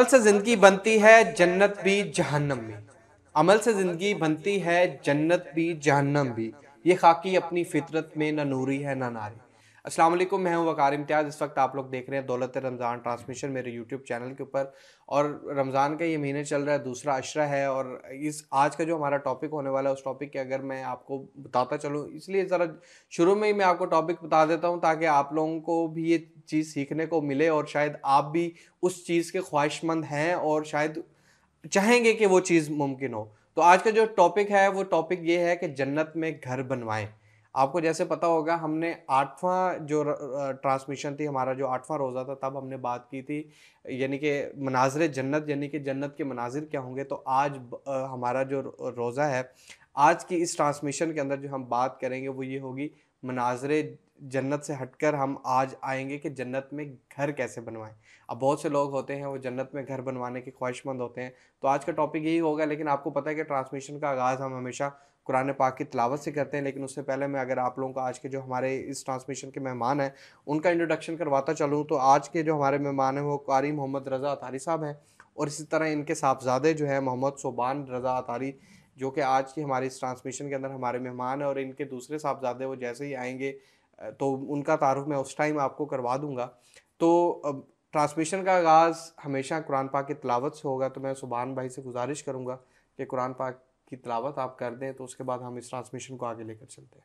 अमल से ज़िंदगी बनती है जन्नत भी जहन्नम भी। अमल से ज़िंदगी बनती है जन्नत भी जहन्नम भी। ये खाकी अपनी फितरत में न नूरी है न नारी। अस्सलाम वालेकुम, मैं हूं वकार इम्तियाज़। इस वक्त आप लोग देख रहे हैं दौलत रमज़ान ट्रांसमिशन मेरे यूट्यूब चैनल के ऊपर। और रमज़ान का ये महीने चल रहा है, दूसरा अशरा है। और इस आज का जो हमारा टॉपिक होने वाला है, उस टॉपिक के अगर मैं आपको बताता चलूँ, इसलिए ज़रा शुरू में ही मैं आपको टॉपिक बता देता हूँ ताकि आप लोगों को भी ये चीज़ सीखने को मिले और शायद आप भी उस चीज़ के ख्वाहिशमंद हैं और शायद चाहेंगे कि वो चीज़ मुमकिन हो। तो आज का जो टॉपिक है वो टॉपिक ये है कि जन्नत में घर बनवाएं। आपको जैसे पता होगा, हमने 8वां जो ट्रांसमिशन थी, हमारा जो 8वां रोज़ा था, तब हमने बात की थी यानी कि मनाज़िर जन्नत, यानी कि जन्नत के मनाज़िर क्या होंगे। तो आज हमारा जो रोज़ा है, आज की इस ट्रांसमिशन के अंदर जो हम बात करेंगे वो ये होगी, मनाज़िर जन्नत से हटकर हम आज आएंगे कि जन्नत में घर कैसे बनवाएं। अब बहुत से लोग होते हैं वो जन्नत में घर बनवाने के ख्वाहिशमंद होते हैं, तो आज का टॉपिक यही होगा। लेकिन आपको पता है कि ट्रांसमिशन का आगाज़ हम हमेशा कुरान पाक की तिलावत से करते हैं। लेकिन उससे पहले मैं अगर आप लोगों को आज के जो हमारे इस ट्रांसमिशन के मेहमान हैं उनका इंट्रोडक्शन करवाता चलूँ, तो आज के जो हमारे मेहमान हैं वो कारी मोहम्मद रज़ा अतारी साहब हैं। और इसी तरह इनके साहबजादे जो है मोहम्मद सोबान रज़ा अतारी, जो कि आज की हमारी इस ट्रांसमिशन के अंदर हमारे मेहमान हैं। और इनके दूसरे साहबजादे वो जैसे ही आएंगे तो उनका तारुफ मैं उस टाइम आपको करवा दूंगा। तो अब ट्रांसमिशन का आगाज़ हमेशा कुरान पाक की तिलावत से होगा, तो मैं सुभान भाई से गुजारिश करूंगा कि कुरान पाक की तिलावत आप कर दें, तो उसके बाद हम इस ट्रांसमिशन को आगे लेकर चलते हैं।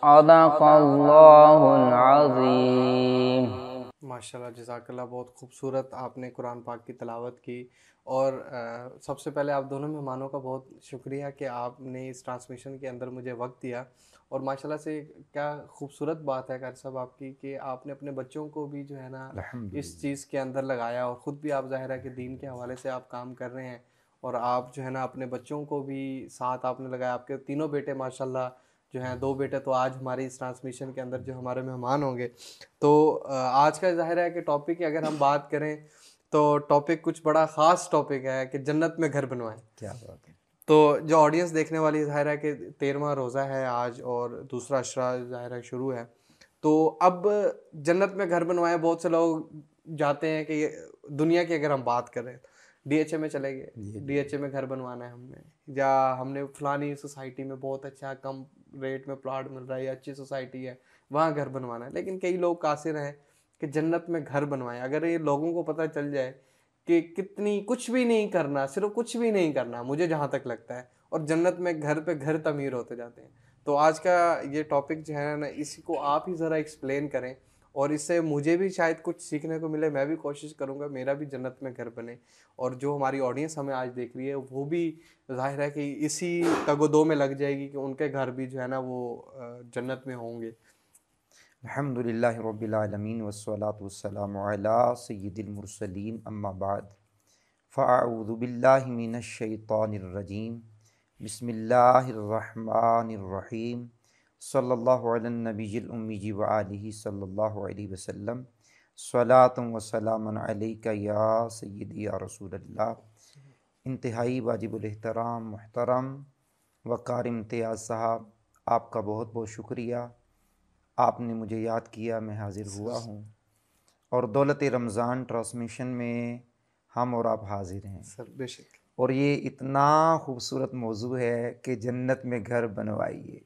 सदक़ल्लाहुल अज़ीम। माशाल्लाह, जज़ाकल्लाह, बहुत खूबसूरत आपने कुरान पाक की तिलावत की। और सबसे पहले आप दोनों मेहमानों का बहुत शुक्रिया कि आपने इस ट्रांसमिशन के अंदर मुझे वक्त दिया। और माशाल्लाह से क्या खूबसूरत बात है कारी साहब आपकी कि आपने अपने बच्चों को भी जो है ना इस चीज़ के अंदर लगाया, और ख़ुद भी आप ज़ाहिर है कि दीन के हवाले से आप काम कर रहे हैं। और आप जो है ना अपने बच्चों को भी साथ आपने लगाया। आपके तीनों बेटे माशाल्लाह जो हैं, 2 बेटे तो आज हमारी इस ट्रांसमिशन के अंदर जो हमारे मेहमान होंगे। तो आज का ज़ाहिर है कि टॉपिक की अगर हम बात करें तो टॉपिक कुछ बड़ा ख़ास टॉपिक है कि जन्नत में घर बनवाएं। क्या बात है। तो जो ऑडियंस देखने वाली, ज़ाहिर है कि 13वां रोज़ा है आज और दूसरा अशरा ज़ाहिर है शुरू है। तो अब जन्नत में घर बनवाएं, बहुत से लोग जाते हैं कि दुनिया की अगर हम बात करें डीएचए में चले गए, डीएचए में घर बनवाना है हमने, या हमने फलानी सोसाइटी में बहुत अच्छा कम रेट में प्लॉट मिल रहा है या अच्छी सोसाइटी है वहाँ घर बनवाना है। लेकिन कई लोग कासिर हैं कि जन्नत में घर बनवाएं। अगर ये लोगों को पता चल जाए कि कितनी कुछ भी नहीं करना, सिर्फ कुछ भी नहीं करना, मुझे जहाँ तक लगता है, और जन्नत में घर पे घर तमीर होते जाते हैं। तो आज का ये टॉपिक जो है ना, इसी को आप ही ज़रा एक्सप्लेन करें और इससे मुझे भी शायद कुछ सीखने को मिले। मैं भी कोशिश करूँगा मेरा भी जन्नत में घर बने, और जो हमारी ऑडियंस हमें आज देख रही है वो भी ज़ाहिर है कि इसी तगोदो में लग जाएगी कि उनके घर भी जो है ना वो जन्नत में होंगे। अल्हम्दुलिल्लाहि रब्बिल आलमीन वस्सलातु वस्सलामु अला सय्यिदिल मुरसलीन अम्मा बाद फ़अऊज़ु बिल्लाहि मिनश शैतानिर रजीम बिस्मिल्लाहिर रहमानिर रहीम सल्लल्लाहु अलन नबिय्यिल उम्मी व आलिहि सल्लल्लाहु अलैहि वसल्लम स्वलातुम व सलामुन अलैका या सय्यिदी या रसूलल्लाह। इंतहाई वाजिबुल एहतराम मुहतरम वक़ार इम्तियाज़ साहब, आपका बहुत बहुत शुक्रिया। आपने मुझे याद किया, मैं हाज़िर हुआ हूँ और दौलत रमज़ान ट्रांसमिशन में हम और आप हाज़िर हैं सर बेशक। और ये इतना खूबसूरत मौजू है कि जन्नत में घर बनवाइए।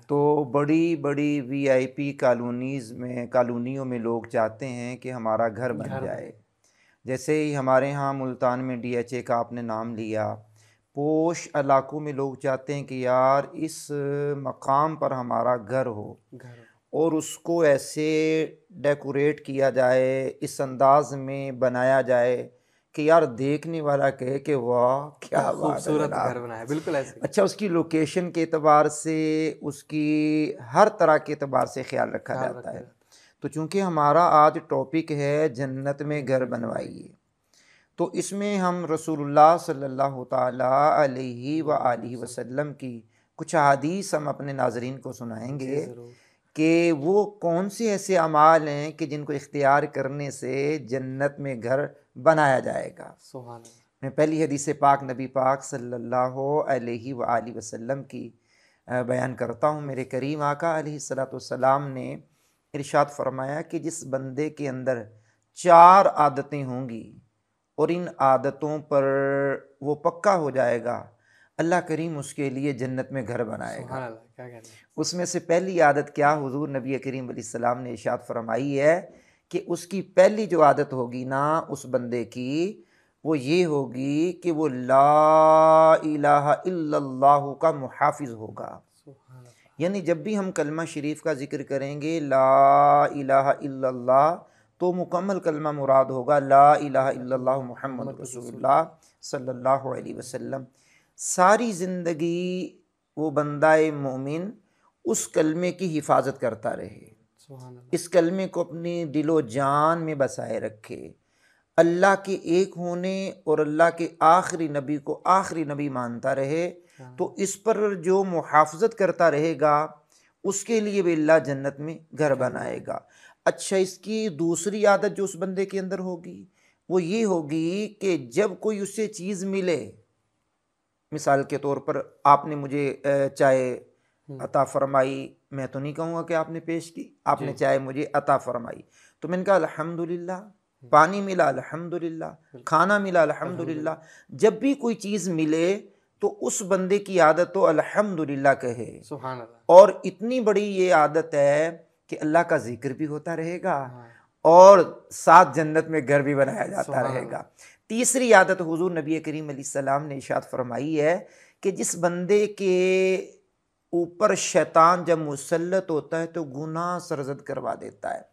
तो बड़ी बड़ी VIP कॉलोनियों में लोग चाहते हैं कि हमारा घर बन जाए। जैसे ही हमारे यहाँ मुल्तान में DHA का आपने नाम लिया, पोश इलाकों में लोग चाहते हैं कि यार इस मकाम पर हमारा घर हो और उसको ऐसे डेकोरेट किया जाए, इस अंदाज में बनाया जाए कि यार देखने वाला कहे कि वाह क्या खूबसूरत घर बनाया। बिल्कुल ऐसे। अच्छा, उसकी लोकेशन के एतबार से, उसकी हर तरह के एतबार से ख्याल रखा जाता है। तो चूँकि हमारा आज टॉपिक है जन्नत में घर बनवाइए, तो इसमें हम रसूलुल्लाह सल्लल्लाहु ताला अलैहि व आलिहि वसल्लम की कुछ हदीस हम अपने नाज़रीन को सुनाएंगे कि वो कौन से ऐसे अमाल हैं कि जिनको इख्तियार करने से जन्नत में घर बनाया जाएगा। सुभान अल्लाह। मैं पहली हदीस पाक नबी पाक सल्लल्लाहु अलैहि व आलिहि वसल्लम की बयान करता हूँ। मेरे करीम आका अलैहिस्सलातु वस्सलाम ने इरशाद फरमाया कि जिस बंदे के अंदर 4 आदतें होंगी और इन आदतों पर वो पक्का हो जाएगा, अल्लाह करीम उसके लिए जन्नत में घर बनाएगा। क्या कहते हैं? उसमें से पहली आदत क्या, हुजूर नबी करीम अलैहिस्सलाम ने इरशाद फरमाई है कि उसकी पहली जो आदत होगी ना उस बंदे की, वो ये होगी कि वो ला इलाहा इल्लल्लाह का मुहाफिज होगा। यानी जब भी हम कलमा शरीफ का जिक्र करेंगे ला इलाहा इल्लल्लाह, तो मुकम्मल कलमा मुराद होगा ला इलाहा इल्लल्लाह मुहम्मद रसूलुल्लाह सल्लल्लाहु अलैहि वसल्लम। सारी ज़िंदगी वो बंदाए मोमिन उस कलमे की हिफाजत करता रहे, इस कलमे को अपनी दिलो जान में बसाए रखे, अल्लाह के एक होने और अल्लाह के आखिरी नबी को आखिरी नबी मानता रहे। तो इस पर जो मुहाफ़ज़त करता रहेगा उसके लिए भी अल्लाह जन्नत में घर बनाएगा। अच्छा, इसकी दूसरी आदत जो उस बंदे के अंदर होगी वो ये होगी कि जब कोई उससे चीज़ मिले, मिसाल के तौर पर आपने मुझे चाय अता फरमाई, मैं तो नहीं कहूँगा कि आपने पेश की, आपने चाय मुझे अता फरमाई, तो मैंने कहा अल्हम्दुलिल्लाह, पानी मिला अल्हम्दुलिल्लाह, खाना मिला अल्हम्दुलिल्लाह। जब भी कोई चीज़ मिले तो उस बंदे की आदत तो अल्हम्दुलिल्लाह कहे। सुभान अल्लाह। और इतनी बड़ी ये आदत है कि अल्लाह का जिक्र भी होता रहेगा और साथ जन्नत में घर भी बनाया जाता रहेगा। तीसरी आदत हुजूर नबी करीम अलैहिस्सलाम ने इरशाद फरमाई है कि जिस बंदे के ऊपर शैतान जब मुसल्लत होता है तो गुनाह सरजद करवा देता है।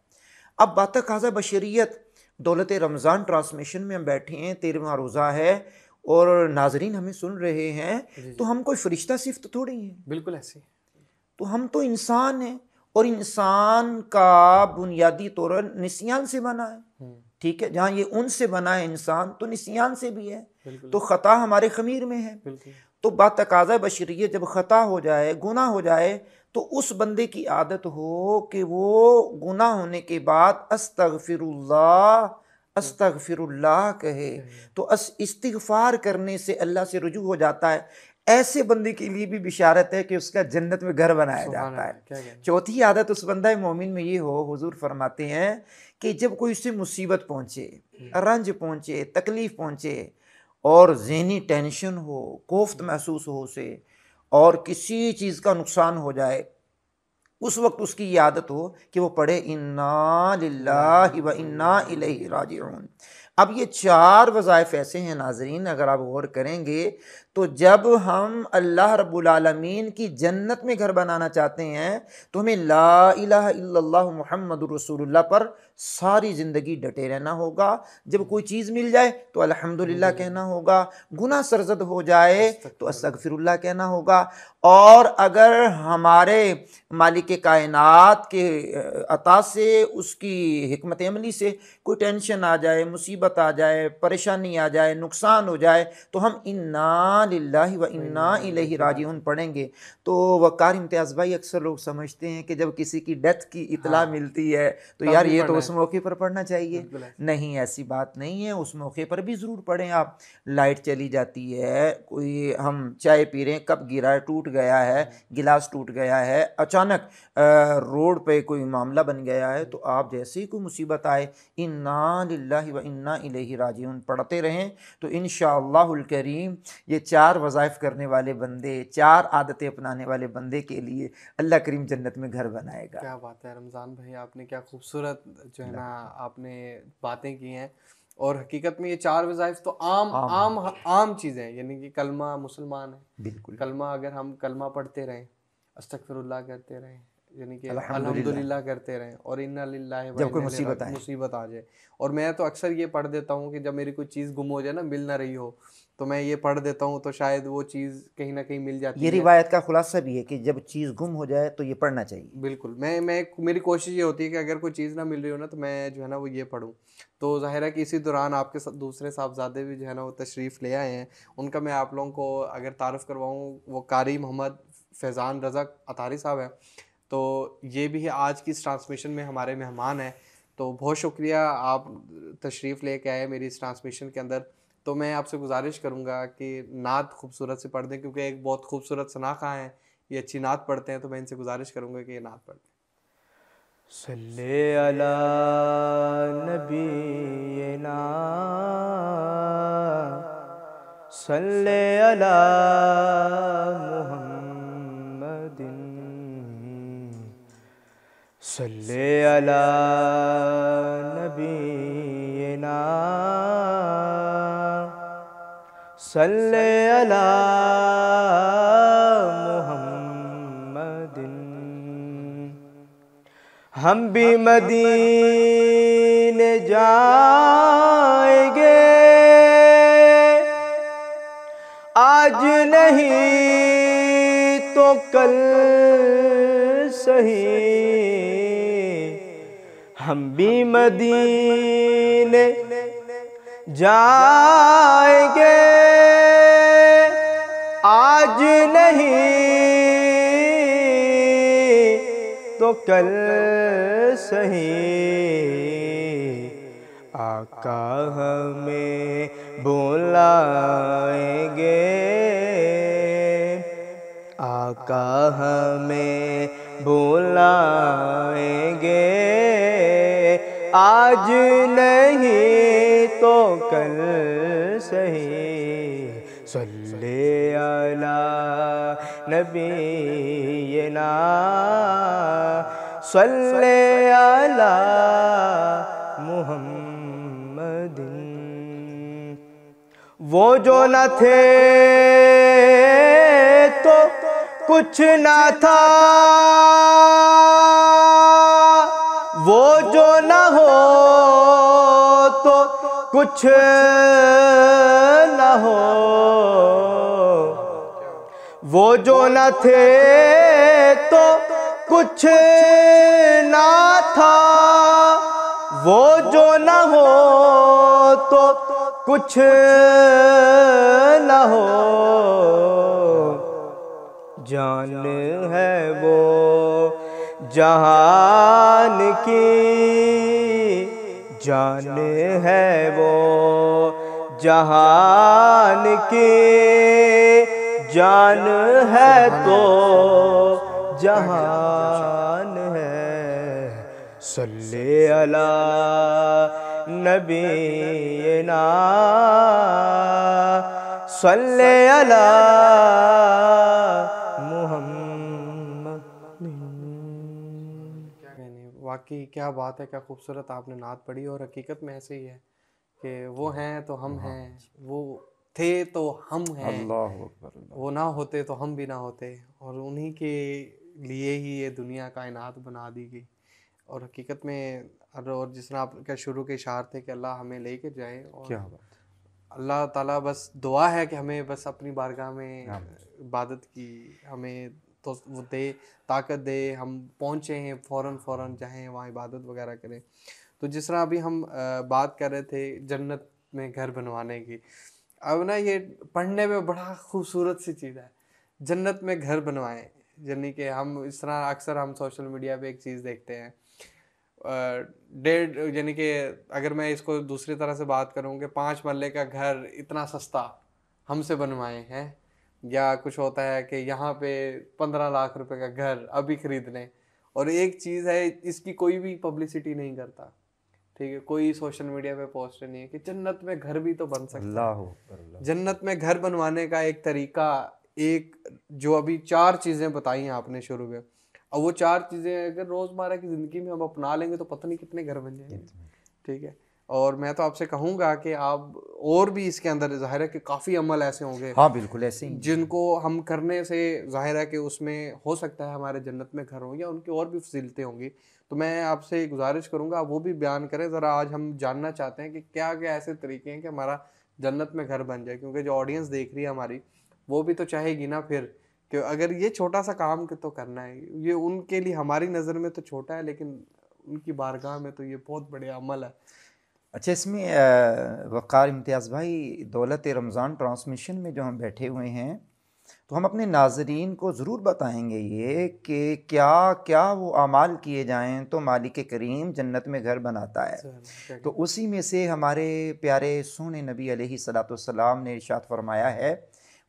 अब बात खासा बशरियत, दौलत रमज़ान ट्रांसमिशन में हम बैठे हैं, 13वां रोज़ा है और नाजरीन हमें सुन रहे हैं, तो हम कोई फरिश्ता सिफ्त थोड़ी हैं। बिल्कुल ऐसे। तो हम तो इंसान हैं और इंसान का बुनियादी तौर निस्यान से बना है। ठीक है, जहाँ ये उनसे बना है इंसान, तो निस्यान से भी है, तो ख़ता हमारे ख़मीर में है। तो बात तकाज़ा बशरियत, जब ख़ता हो जाए, गुनाह हो जाए, तो उस बंदे की आदत हो कि वो गुनाह होने के बाद अस्तगफिरुल्लाह अस्तगफिरुल्लाह कहे, तो इस्तिग़फ़ार करने से अल्लाह से रुजू हो जाता है। ऐसे बंदे के लिए भी बिशारत है कि उसका जन्नत में घर बनाया जाता है। चौथी आदत उस बंदा मोमिन में ये हो, हुजूर फरमाते हैं कि जब कोई उससे मुसीबत पहुँचे, रंज पहुँचे, तकलीफ़ पहुँचे और ज़हनी टेंशन हो, कोफ्त महसूस हो उसे, और किसी चीज़ का नुकसान हो जाए, उस वक्त उसकी ये आदत हो कि वो पढ़े इन्ना लिल्लाहि व इन्ना इलैहि राजिऊन। अब ये 4 वज़ाइफ ऐसे हैं नाज़रीन, अगर आप गौर करेंगे तो जब हम अल्लाह रब्बुल आलमीन की जन्नत में घर बनाना चाहते हैं तो हमें ला इलाहा इल्लल्लाह मुहम्मदुर रसूलुल्लाह पर सारी ज़िंदगी डटे रहना होगा। जब कोई चीज़ मिल जाए तो अल्हम्दुलिल्लाह कहना होगा, गुनाह सरज़द हो जाए तो अस्तगफिरुल्लाह कहना होगा। और अगर हमारे मालिक कायनात के अता से, उसकी हिकमत अमली से कोई टेंशन आ जाए, मुसीबत आ जाए, परेशानी आ जाए, नुकसान हो जाए तो हम इन्ना लिल्लाहि व इन्ना इलैहि राजिऊन पढ़ेंगे। तो वक़ार इम्तियाज़ भाई, अक्सर लोग समझते हैं कि जब किसी की डेथ की इतला मिलती है तो यार ये तो उस मौके पर पढ़ना चाहिए। नहीं, ऐसी बात नहीं है, उस मौके पर भी ज़रूर पढ़ें आप। लाइट चली जाती है, कोई हम चाय पी रहे हैं, कप गिरा है, टूट गया है, गिलास टूट गया है, अचानक रोड पे कोई मामला बन गया है, तो आप जैसे ही कोई मुसीबत आए इन्ना लिल्लाहि व इन्ना इलैहि राजिऊन पढ़ते रहें तो इंशाअल्लाहुल करीम ये 4 वज़ाइफ करने वाले बंदे, 4 आदतें अपनाने वाले बंदे के लिए अल्लाह करीम जन्नत में घर बनाएगा। क्या बात है रमज़ान भाई, आपने क्या खूबसूरत जो है ना आपने बातें की हैं। और हकीकत में ये 4 वज़ाइफ तो आम चीज़ें हैं, यानी कि कलमा, मुसलमान है, बिल्कुल, कलमा अगर हम कलमा पढ़ते रहें, अस्तगफिरुल्लाह करते रहें, यानी कि अल्हम्दुलिल्लाह, अल्हम्दुलिल्लाह करते रहें, और इन्ना लिल्लाहि व जब कोई इन्ना इलैहि मुसीबत आए। मुसीबत आ जाए। और मैं तो अक्सर ये पढ़ देता हूँ कि जब मेरी कोई चीज़ गुम हो जाए ना, मिल ना रही हो, तो मैं ये पढ़ देता हूँ तो शायद वो चीज़ कहीं ना कहीं मिल ये जाती है। रिवायत का खुलासा भी है कि जब चीज़ गुम हो जाए तो ये पढ़ना चाहिए। बिल्कुल, मैं मेरी कोशिश ये होती है कि अगर कोई चीज़ ना मिल रही हो ना तो मैं जो है ना वो ये पढूँ। तो ज़ाहिर है कि इसी दौरान आपके साथ दूसरे साहबज़ादे भी जो है ना वो तशरीफ़ ले आए हैं। उनका मैं आप लोगों को अगर तारुफ़ करवाऊँ, वो कारी मोहम्मद फैज़ान रज़ा अतारी साहब हैं। तो ये भी आज की इस ट्रांसमिशन में हमारे मेहमान हैं। तो बहुत शुक्रिया, आप तशरीफ़ लेके आए मेरी इस ट्रांसमिशन के अंदर। तो मैं आपसे गुज़ारिश करूँगा कि नात खूबसूरत से पढ़ दें, क्योंकि एक बहुत खूबसूरत सनाख़ा हैं, ये अच्छी नात पढ़ते हैं, तो मैं इनसे गुजारिश करूँगा कि ये नात पढ़ दें। सल्ले अला नबीना सल्ले अला मुहम्मदिन सल्ले अला नबीना सल्ले अला मुहम्मदिन। हम भी मदीने जाएंगे आज नहीं तो कल सही। हम भी मदीने जाएंगे आज नहीं तो कल सही। आका हमें बुलाएंगे आका हमें बुलाएंगे आज नहीं तो कल सही। सल्ले अला नबीना सल्ले अला मुहम्मदिन। वो जो न थे तो कुछ न था, वो जो न हो तो कुछ न हो। वो जो न थे तो कुछ न था, वो जो न हो तो कुछ न हो। जान है वो जहान की, जान है वो जहान की, जान है तो जहान है। सल्ले अला नबीना सल्ले अला मुहम्मद। क्या कहने, वाकई क्या बात है, क्या खूबसूरत आपने नात पढ़ी। और हकीकत में ऐसे ही है कि वो हैं तो हम हैं, वो थे तो हम हैं, अल्लाह अकबर अल्लाह। वो ना होते तो हम भी ना होते, और उन्हीं के लिए ही ये दुनिया कायनात बना दी गई। और हकीकत में और जिस तरह आपका शुरू के इशार थे कि अल्लाह हमें लेके जाए, और क्या बात अल्लाह ताला बस दुआ है कि हमें बस अपनी बारगाह में आमीन। इबादत की हमें तो वो दे, ताकत दे, हम पहुँचे हैं फ़ौरन जाएँ वहाँ इबादत वगैरह करें। तो जिस तरह अभी हम बात कर रहे थे जन्नत में घर बनवाने की, अब ना ये पढ़ने में बड़ा खूबसूरत सी चीज़ है, जन्नत में घर बनवाएं। यानी कि हम इस तरह अक्सर हम सोशल मीडिया पे एक चीज़ देखते हैं, डेढ़ यानी कि अगर मैं इसको दूसरी तरह से बात करूँ कि 5 मरले का घर इतना सस्ता हमसे बनवाए हैं, या कुछ होता है कि यहाँ पे 15 लाख रुपए का घर अभी खरीद लें। और एक चीज़ है, इसकी कोई भी पब्लिसिटी नहीं करता, ठीक है, कोई सोशल मीडिया पे पोस्ट नहीं है कि जन्नत में घर भी तो बन सकता है। अल्लाह अकबर अल्लाह। जन्नत में घर बनवाने का एक तरीका, एक जो अभी 4 चीज़ें बताई हैं आपने शुरू में, और वो 4 चीज़ें अगर रोज़मर्रा की ज़िंदगी में हम अपना लेंगे तो पता नहीं कितने घर बन जाएंगे, ठीक है। और मैं तो आपसे कहूँगा कि आप और भी इसके अंदर ज़ाहिर है कि काफ़ी अमल ऐसे होंगे हाँ बिल्कुल ऐसे ही। जिनको हम करने से ज़ाहिर है कि उसमें हो सकता है हमारे जन्नत में घर हो, या उनकी और भी फजीलतें होंगी। तो मैं आपसे गुजारिश करूँगा आप वो भी बयान करें ज़रा। आज हम जानना चाहते हैं कि क्या क्या ऐसे तरीके हैं कि हमारा जन्नत में घर बन जाए, क्योंकि जो ऑडियंस देख रही है हमारी, वो भी तो चाहेगी ना फिर कि अगर ये छोटा सा काम तो करना है, ये उनके लिए हमारी नज़र में तो छोटा है, लेकिन उनकी बारगाह में तो ये बहुत बड़े अमल है। अच्छा, इसमें वक़ार इम्तियाज़ भाई, दौलत रमज़ान ट्रांसमिशन में जो हम बैठे हुए हैं, तो हम अपने नाज़रीन को ज़रूर बताएंगे ये कि क्या क्या वो अमाल किए जाएं तो मालिक करीम जन्नत में घर बनाता है। तो उसी में से हमारे प्यारे सोने नबी अलैहिस्सलाम ने इरशाद फरमाया है,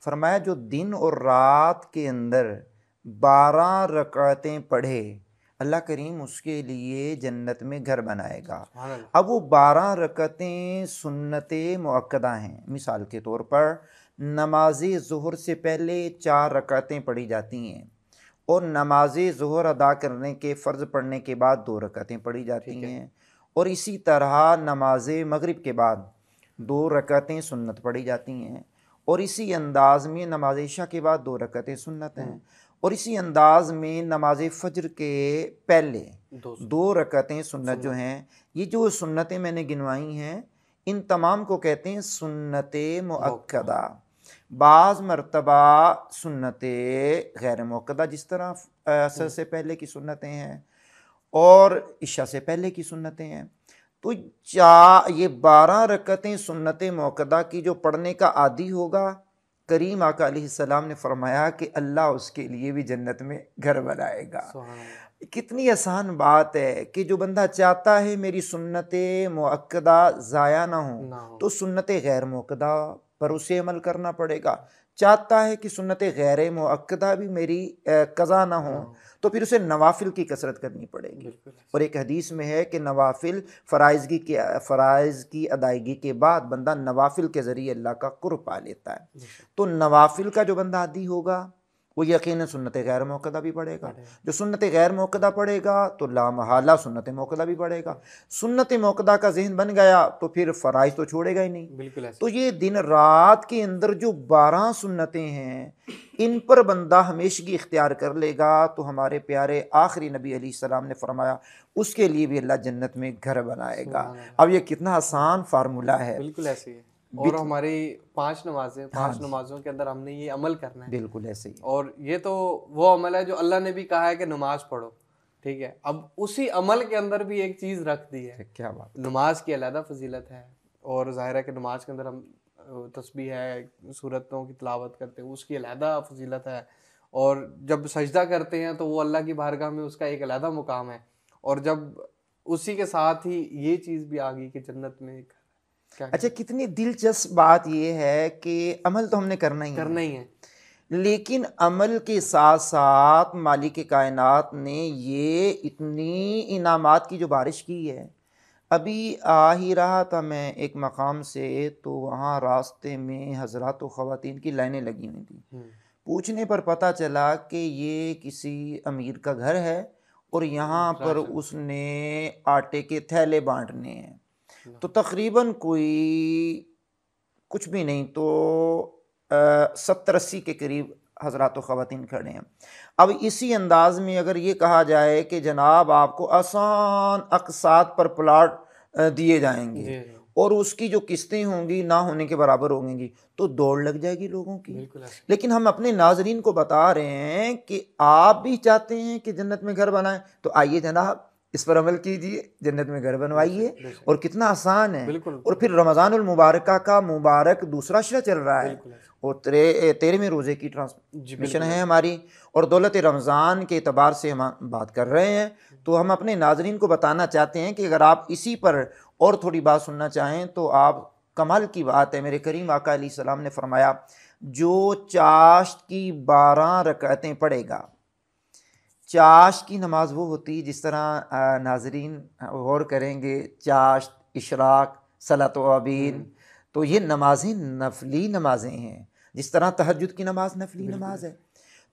फरमाया जो दिन और रात के अंदर 12 रकातें पढ़े, अल्लाह करीम उसके लिए जन्नत में घर बनाएगा। अब वो 12 रकातें सुन्नत मुअक्कदा हैं। मिसाल के तौर पर नमाज ज़ुहर से पहले 4 रकातें पढ़ी जाती हैं, और नमाज ज़ुहर अदा करने के फ़र्ज़ पढ़ने के बाद 2 रकातें पढ़ी जाती हैं, और इसी तरह नमाज मगरिब के बाद 2 रकातें सुन्नत पढ़ी जाती हैं, और इसी अंदाज़ में नमाज इशा के बाद 2 रकातें सुन्नत हैं, और इसी अंदाज़ में नमाज फ़जर के पहले 2 रकातें सुन्नत जो हैं। ये जो सुन्नतें मैंने गिनवाई हैं, इन तमाम को कहते हैं सुन्नत मुअक्कदा। बाज़ मरतबा सुन्नत गैर मुअक्कदा, जिस तरह असर से पहले की सुन्नतें हैं और इशा से पहले की सुन्नतें हैं। तो ये 12 रकातें सुन्नत मुअक्कदा की जो पढ़ने का आदी होगा, करीम आका अलैहिस्सलाम ने फरमाया कि अल्लाह उसके लिए भी जन्नत में घर बनाएगा। कितनी आसान बात है कि जो बंदा चाहता है मेरी सुन्नत मुअक्कदा ज़ाया ना हो, तो सुन्नत गैर मुअक्कदा पर उसे अमल करना पड़ेगा। चाहता है कि सुन्नत गैर मुअक्कदा भी मेरी कज़ा ना हो, तो फिर उसे नवाफिल की कसरत करनी पड़ेगी। और एक हदीस में है कि नवाफिल फ़राइज़ की अदायगी के बाद बंदा नवाफिल के ज़रिए अल्लाह का कुर्ब पा लेता है। तो नवाफिल का जो बंदा आदी होगा वो यकीनन सुन्नत गैर मुअक्कदा भी पढ़ेगा। जो सुन्नत गैर मुअक्कदा पढ़ेगा तो लामहला सुन्नत मुअक्कदा भी पढ़ेगा। सुन्नत मुअक्कदा का ज़हन बन गया तो फिर फ़राइज़ तो छोड़ेगा ही नहीं। बिल्कुल। तो ये दिन रात के अंदर जो 12 सुन्नतें हैं, इन पर बंदा हमेशगी इख्तियार कर लेगा तो हमारे प्यारे आखिरी नबी अलैहिस्सलाम ने फरमाया उसके लिए भी अल्लाह जन्नत में घर बनाएगा। अब ये कितना आसान फार्मूला है। बिल्कुल ऐसे ही है। और हमारी 5 नमाजें, 5 हाँ नमाजों के अंदर हमने ये अमल करना है। बिल्कुल ऐसे ही। और ये तो वो अमल है जो अल्लाह ने भी कहा है कि नमाज पढ़ो, ठीक है। अब उसी अमल के अंदर भी एक चीज़ रख दी है, क्या बात। नमाज की अलहदा फजीलत है, और ज़ाहिर है कि नमाज के अंदर हम तस्बीह है, सूरतों की तिलावत करते हैं, उसकी अलहदा फजीलत है। और जब सजदा करते हैं तो वो अल्लाह की बारगाह में उसका एक अलहदा मुकाम है। और जब उसी के साथ ही ये चीज़ भी आ गई कि जन्नत में एक क्या अच्छा, कितनी दिलचस्प बात यह है कि अमल तो हमने करना ही है, लेकिन अमल के साथ साथ मालिक कायनात ने ये इतनी इनामात की जो बारिश की है। अभी आ ही रहा था मैं एक मकाम से, तो वहाँ रास्ते में हज़रात व ख़वातीन की लाइनें लगी हुई थी। पूछने पर पता चला कि ये किसी अमीर का घर है और यहाँ पर उसने आटे के थैले बांटने हैं। तो तकरीबन कोई कुछ भी नहीं तो 70-80 के करीब हजरात व ख़वातीन खड़े हैं। अब इसी अंदाज में अगर ये कहा जाए कि जनाब आपको आसान अक़सात पर प्लाट दिए जाएंगे जी और उसकी जो किस्तें होंगी ना होने के बराबर होंगी, तो दौड़ लग जाएगी लोगों की। बिल्कुल ऐसे। लेकिन हम अपने नाजरीन को बता रहे हैं कि आप भी चाहते हैं कि जन्नत में घर बनाएं, तो आइए जनाब इस पर अमल कीजिए, जन्नत में घर बनवाइए। बेशक। और कितना आसान है। बिल्कुल और फिर रमज़ानुल मुबारक का मुबारक दूसरा अशरा चल रहा है बिल्कुल ऐसे। और 13वें रोज़े की जी ट्रांसमिशन बिल्कुल है ऐसे। हमारी, और दौलत रमज़ान के एतबार से हम बात कर रहे हैं। तो हम अपने नाजरीन को बताना चाहते हैं कि अगर आप इसी पर और थोड़ी बात सुनना चाहें तो आप, कमाल की बात है, मेरे करीम आका अलैहिस्सलाम ने फरमाया जो चाश्त की 12 रकातें पढ़ेगा। चाश्त की नमाज वो होती है जिस तरह नाजरीन गौर करेंगे, चाश्त, इशराक, सलात व अबीन, तो ये नमाजें नफली नमाजें हैं, जिस तरह तहज्जुद की नमाज नफली नमाज है।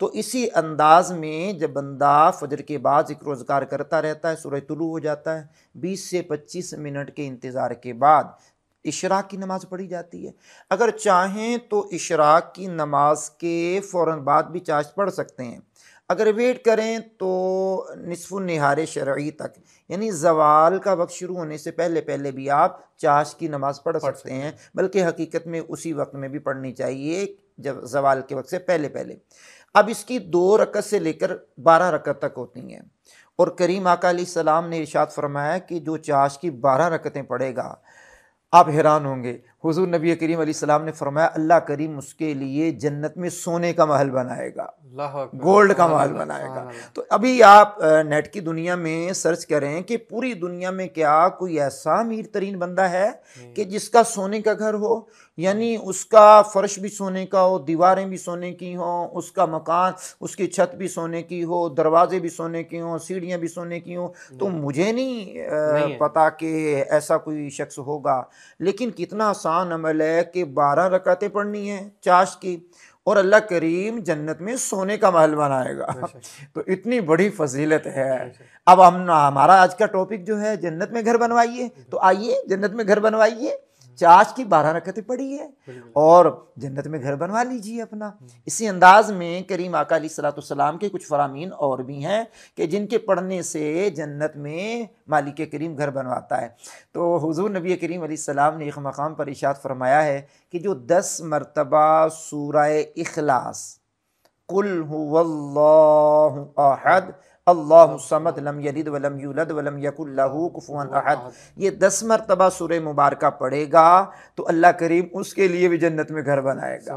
तो इसी अंदाज में जब बंदा फजर के बाद ज़िक्र व अज़कार करता रहता है, सूरज तुलू हो जाता है, 20 से 25 मिनट के इंतज़ार के बाद इशराक की नमाज़ पढ़ी जाती है। अगर चाहें तो इशराक की नमाज के फ़ौरन बाद भी चाश्त पढ़ सकते हैं। अगर वेट करें तो निस्फ़ुन निहार शरई तक, यानी ज़वाल का वक्त शुरू होने से पहले पहले भी आप चाश की नमाज़ पढ़ सकते हैं, बल्कि हकीकत में उसी वक्त में भी पढ़नी चाहिए जब ज़वाल के वक्त से पहले पहले। अब इसकी 2 रकत से लेकर 12 रकत तक होती हैं। और करीम आका अलैहिस्सलाम ने इरशाद फरमाया कि जो चाश की 12 रकतें पढ़ेगा, आप हैरान होंगे, हुजूर नबी करीम अलैहिस्सलाम ने फरमाया अल्लाह करीम उसके लिए जन्नत में सोने का महल बनाएगा, गोल्ड का महल बनाएगा। तो अभी आप नेट की दुनिया में सर्च करें कि पूरी दुनिया में क्या कोई ऐसा अमीर तरीन बंदा है कि जिसका सोने का घर हो, यानी उसका फर्श भी सोने का हो, दीवारें भी सोने की हों, उसका मकान, उसकी छत भी सोने की हो, दरवाजे भी सोने की हों, सीढ़ियाँ भी सोने की हों। तो मुझे नहीं पता कि ऐसा कोई शख्स होगा। लेकिन कितना आसान अमल है कि 12 रकातें पढ़नी है चाश की, और अल्लाह करीम जन्नत में सोने का महल बनाएगा। तो इतनी बड़ी फजीलत है। अब हमारा आज का टॉपिक जो है जन्नत में घर बनवाइए, तो आइए जन्नत में घर बनवाइए, चाश की 12 रकातें पढ़िए और जन्नत में घर बनवा लीजिए अपना। इसी अंदाज में करीम आका अलैहिस्सलाम के कुछ फरामीन और भी हैं कि जिनके पढ़ने से जन्नत में मालिक करीम घर बनवाता है। तो हुजूर नबी करीम अलैहिस्सलाम ने एक मकाम पर इरशाद फरमाया है कि जो 10 मरतबा सूरह इखलास, कुल हुवल्लाहु अहद अल्लाहु समद लम यलिद वलम यूलद वलम यकुल लहू कुफुवन अहद, ये 10 मरतबा सूरह मुबारका पढ़ेगा तो अल्लाह करीम उसके लिए भी जन्नत में घर बनाएगा।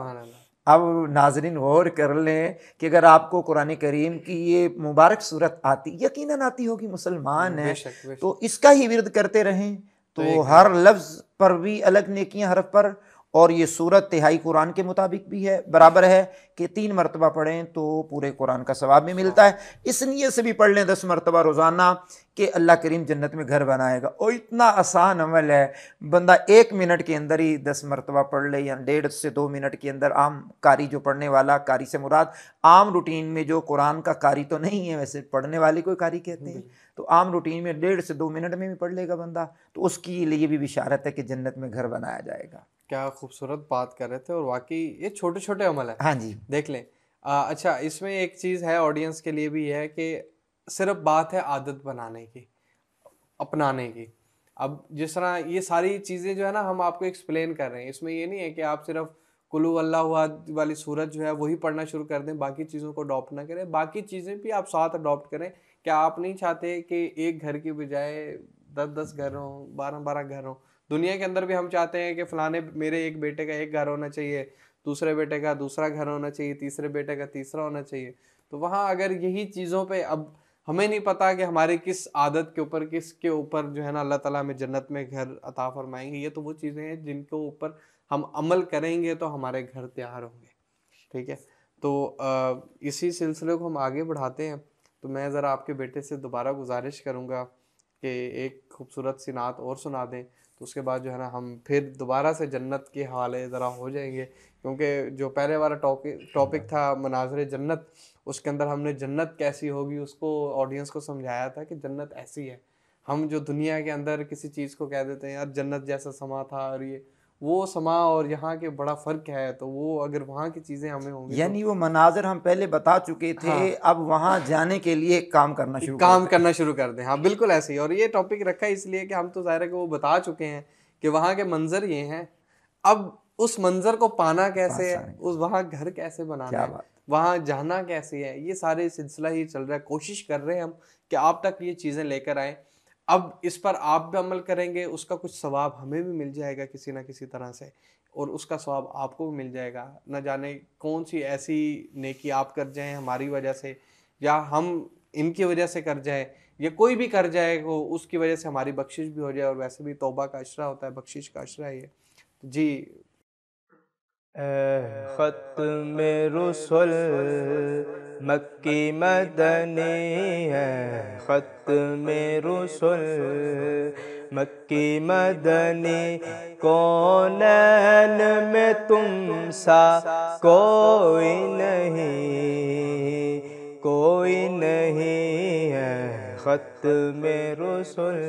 अब नाजरीन गौर कर लें कि अगर आपको कुरान करीम की ये मुबारक सूरत आती, यकीनन आती होगी, मुसलमान है तो इसका ही विर्द करते रहें, तो हर लफ्ज़ पर भी अलग नेकियां हरफ पर, और ये सूरत तिहाई कुरान के मुताबिक भी है, बराबर है कि 3 मरतबा पढ़ें तो पूरे कुरान का सवाब भी मिलता है। इस नियत से भी पढ़ लें 10 मरतबा रोज़ाना कि अल्लाह करीम जन्नत में घर बनाएगा। और इतना आसान अमल है, बंदा 1 मिनट के अंदर ही 10 मरतबा पढ़ ले, या 1.5 से 2 मिनट के अंदर। आम कारी जो पढ़ने वाला, कारी से मुराद आम रूटीन में जो कुरान का कारी तो नहीं है, वैसे पढ़ने वाले को कारी कहते हैं, तो आम रूटीन में 1.5 से 2 मिनट में भी पढ़ लेगा बंदा, तो उसके लिए भी बिशारत है कि जन्नत में घर बनाया जाएगा। क्या खूबसूरत बात कर रहे थे, और वाकई ये छोटे छोटे अमल है। हाँ जी, देख लें। अच्छा, इसमें एक चीज़ है ऑडियंस के लिए भी है कि सिर्फ बात है आदत बनाने की, अपनाने की। अब जिस तरह ये सारी चीज़ें जो है ना हम आपको एक्सप्लेन कर रहे हैं, इसमें ये नहीं है कि आप सिर्फ कुलू अल्लाहु अहद वाली सूरत जो है वही पढ़ना शुरू कर दें, बाकी चीज़ों को अडॉप्ट ना करें, बाकी चीज़ें भी आप साथ अडॉप्ट करें। क्या आप नहीं चाहते कि एक घर की बजाय 10-10 घर हों, 12-12 घर हों? दुनिया के अंदर भी हम चाहते हैं कि फलाने मेरे एक बेटे का एक घर होना चाहिए, दूसरे बेटे का दूसरा घर होना चाहिए, तीसरे बेटे का तीसरा होना चाहिए। तो वहाँ अगर यही चीज़ों पे, अब हमें नहीं पता कि हमारे किस आदत के ऊपर, किसके ऊपर जो है ना अल्लाह ताला हमें जन्नत में घर अता फरमाएंगे। ये तो वो चीज़ें हैं जिनके ऊपर हम अमल करेंगे तो हमारे घर तैयार होंगे। ठीक है, तो इसी सिलसिले को हम आगे बढ़ाते हैं। तो मैं ज़रा आपके बेटे से दोबारा गुजारिश करूँगा कि एक खूबसूरत सी नात और सुना दें, तो उसके बाद जो है ना हम फिर दोबारा से जन्नत के हवाले ज़रा हो जाएंगे, क्योंकि जो पहले वाला टॉपिक था मनाज़िर जन्नत, उसके अंदर हमने जन्नत कैसी होगी उसको ऑडियंस को समझाया था कि जन्नत ऐसी है। हम जो दुनिया के अंदर किसी चीज़ को कह देते हैं यार जन्नत जैसा समा था, और ये वो समा और यहाँ के बड़ा फ़र्क है, तो वो अगर वहाँ की चीज़ें हमें होंगी यानी वो मनाजर हम पहले बता चुके थे, हाँ। अब वहाँ जाने के लिए काम करना शुरू काम करना शुरू कर दें। हाँ बिल्कुल ऐसे ही। और ये टॉपिक रखा है इसलिए कि हम तो ज़ाहिर है कि वो बता चुके हैं कि वहाँ के मंजर ये हैं। अब उस मंजर को पाना कैसे है, उस वहाँ घर कैसे बनाना क्या है, बात। वहाँ जाना कैसे है, ये सारे सिलसिला ही चल रहा है। कोशिश कर रहे हैं हम कि आप तक ये चीज़ें लेकर आएँ। अब इस पर आप भी अमल करेंगे, उसका कुछ सवाब हमें भी मिल जाएगा किसी ना किसी तरह से, और उसका सवाब आपको भी मिल जाएगा। न जाने कौन सी ऐसी नेकी आप कर जाएं हमारी वजह से, या हम इनकी वजह से कर जाएं, या कोई भी कर जाए वो उसकी वजह से हमारी बख्शिश भी हो जाए। और वैसे भी तौबा का अशरा होता है, बख्शिश का अशरा है ये। जी ख़त्म रुसल मक्की मदनी है, ख़त्म रुसल मक्की मदनी, कौनैन में तुम सा कोई नहीं, कोई नहीं है। ख़त्म रुसल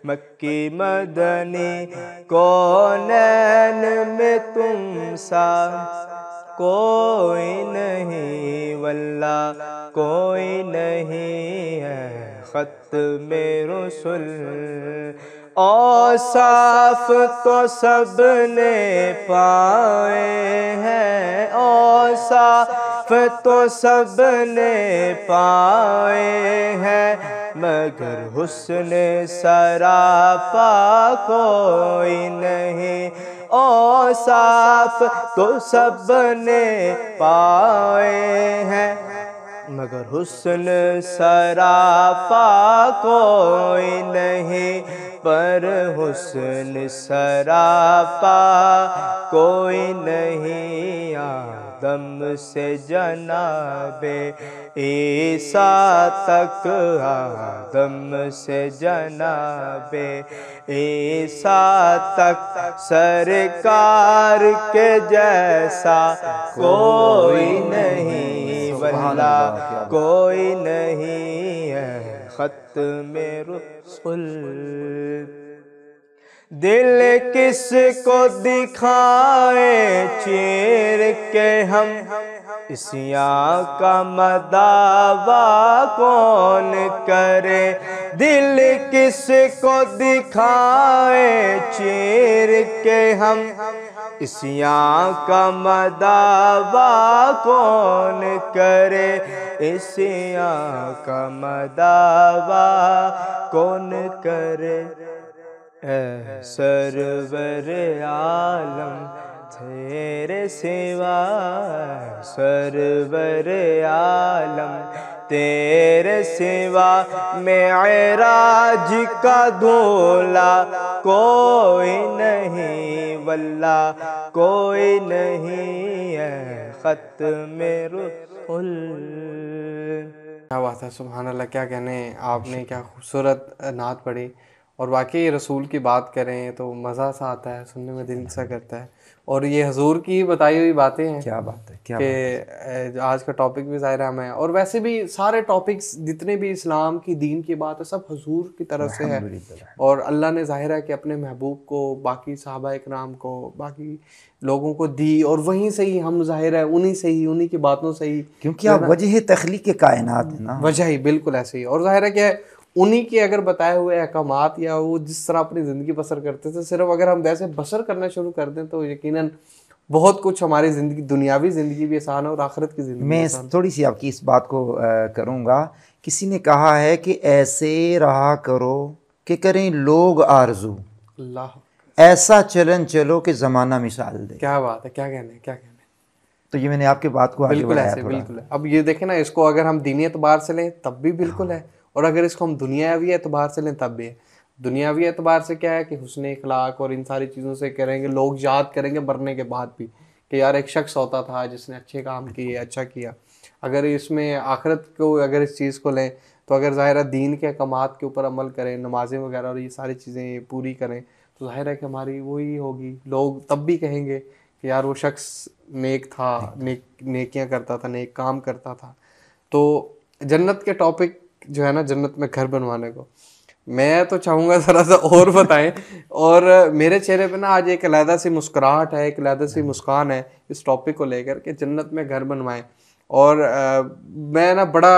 मक्की मदनी, कौनैन में तुम सा कोई नहीं, वल्लाह कोई नहीं है। ख़त्म रुसल औसाफ तो सब ने पाए हैं, औसाफ तो सब ने पाए हैं, मगर हुस्न सरापा कोई नहीं। औसाफ तो सब ने पाए हैं, मगर हुस्न सरापा कोई नहीं, पर हुस्न सरापा कोई नहीं। आदम से जनाबे ईसा तक, आदम से जनाबे ईसा तक, सरकार के जैसा कोई नहीं, वल्लाह कोई नहीं है। ख़त्म रुसल दिल किसको दिखाए चीर के हम, इसियां का मदावा कौन करे। दिल किसको दिखाए चीर के हम, इसियां का मदावा कौन करे। इसियां का मदावा कौन करे। सरवर आलम तेरे सिवा, सरवर आलम तेरे सिवा, मेराज का दूल्हा कोई नहीं, वल्लाह कोई नहीं है। ख़त्म रुसल। क्या बात है, सुभान अल्लाह। क्या कहने, आपने क्या खूबसूरत नात पढ़ी। और वाकई रसूल की बात करें तो मज़ा सा आता है, सुनने में दिल सा करता है। और ये हजूर की बताई हुई बातें हैं। क्या बात है, क्या कि आज का टॉपिक भी ज़ाहिर है, और वैसे भी सारे टॉपिक्स जितने भी इस्लाम की दीन की बात है सब हजूर की तरफ से है। और अल्लाह ने ज़ाहिर है कि अपने महबूब को, बाकी सहाबा इकराम को, बाकी लोगों को दी, और वहीं से ही हम ज़ाहिर है उन्हीं से ही, उन्हीं की बातों से ही, क्योंकि आप वजह तख्लीक कायनात है ना, वजह ही बिल्कुल ऐसे ही। और ज़ाहिर है कि उन्हीं के अगर बताए हुए अहकामात या वो जिस तरह अपनी ज़िंदगी बसर करते थे, सिर्फ अगर हम वैसे बसर करना शुरू कर दें तो यकीनन बहुत कुछ हमारी ज़िंदगी, दुनियावी ज़िंदगी भी आसान है और आखिरत की ज़िंदगी। मैं थोड़ी सी आपकी इस बात को करूँगा। किसी ने कहा है कि ऐसे रहा करो कि करें लोग आरजू, अल्लाह ऐसा चलन चलो कि ज़माना मिसाल दे। क्या बात है, क्या कहने, क्या कहने। तो ये मैंने आपकी बात को आगे बिल्कुल बढ़ाया ऐसे, थोड़ा। बिल्कुल है। अब ये देखें ना, इसको अगर हम दीनी एतबार से लें तब भी बिल्कुल है, और अगर इसको हम दुनियावी एतबार से लें तब भी है। दुनियावी एतबार से क्या है कि हुस्न इखलाक और इन सारी चीज़ों से करेंगे, लोग याद करेंगे मरने के बाद भी कि यार एक शख्स होता था जिसने अच्छे काम किए, अच्छा किया। अगर इसमें आखिरत को, अगर इस चीज़ को लें तो अगर ज़ाहिर है दीन के अहकामात के ऊपर अमल करें, नमाजें वगैरह और ये सारी चीज़ें पूरी करें, तो ज़ाहिर है कि हमारी वही होगी। लोग तब भी कहेंगे कि यार वो शख्स नेक था, नेकियां करता था, नेक काम करता था। तो जन्नत के टॉपिक जो है ना, जन्नत में घर बनवाने को, मैं तो चाहूँगा ज़रा सा और बताएं। और मेरे चेहरे पे ना आज एक अलहदा सी मुस्कुराहट है, एक अलहदा सी मुस्कान है इस टॉपिक को लेकर कि जन्नत में घर बनवाएं। और मैं ना बड़ा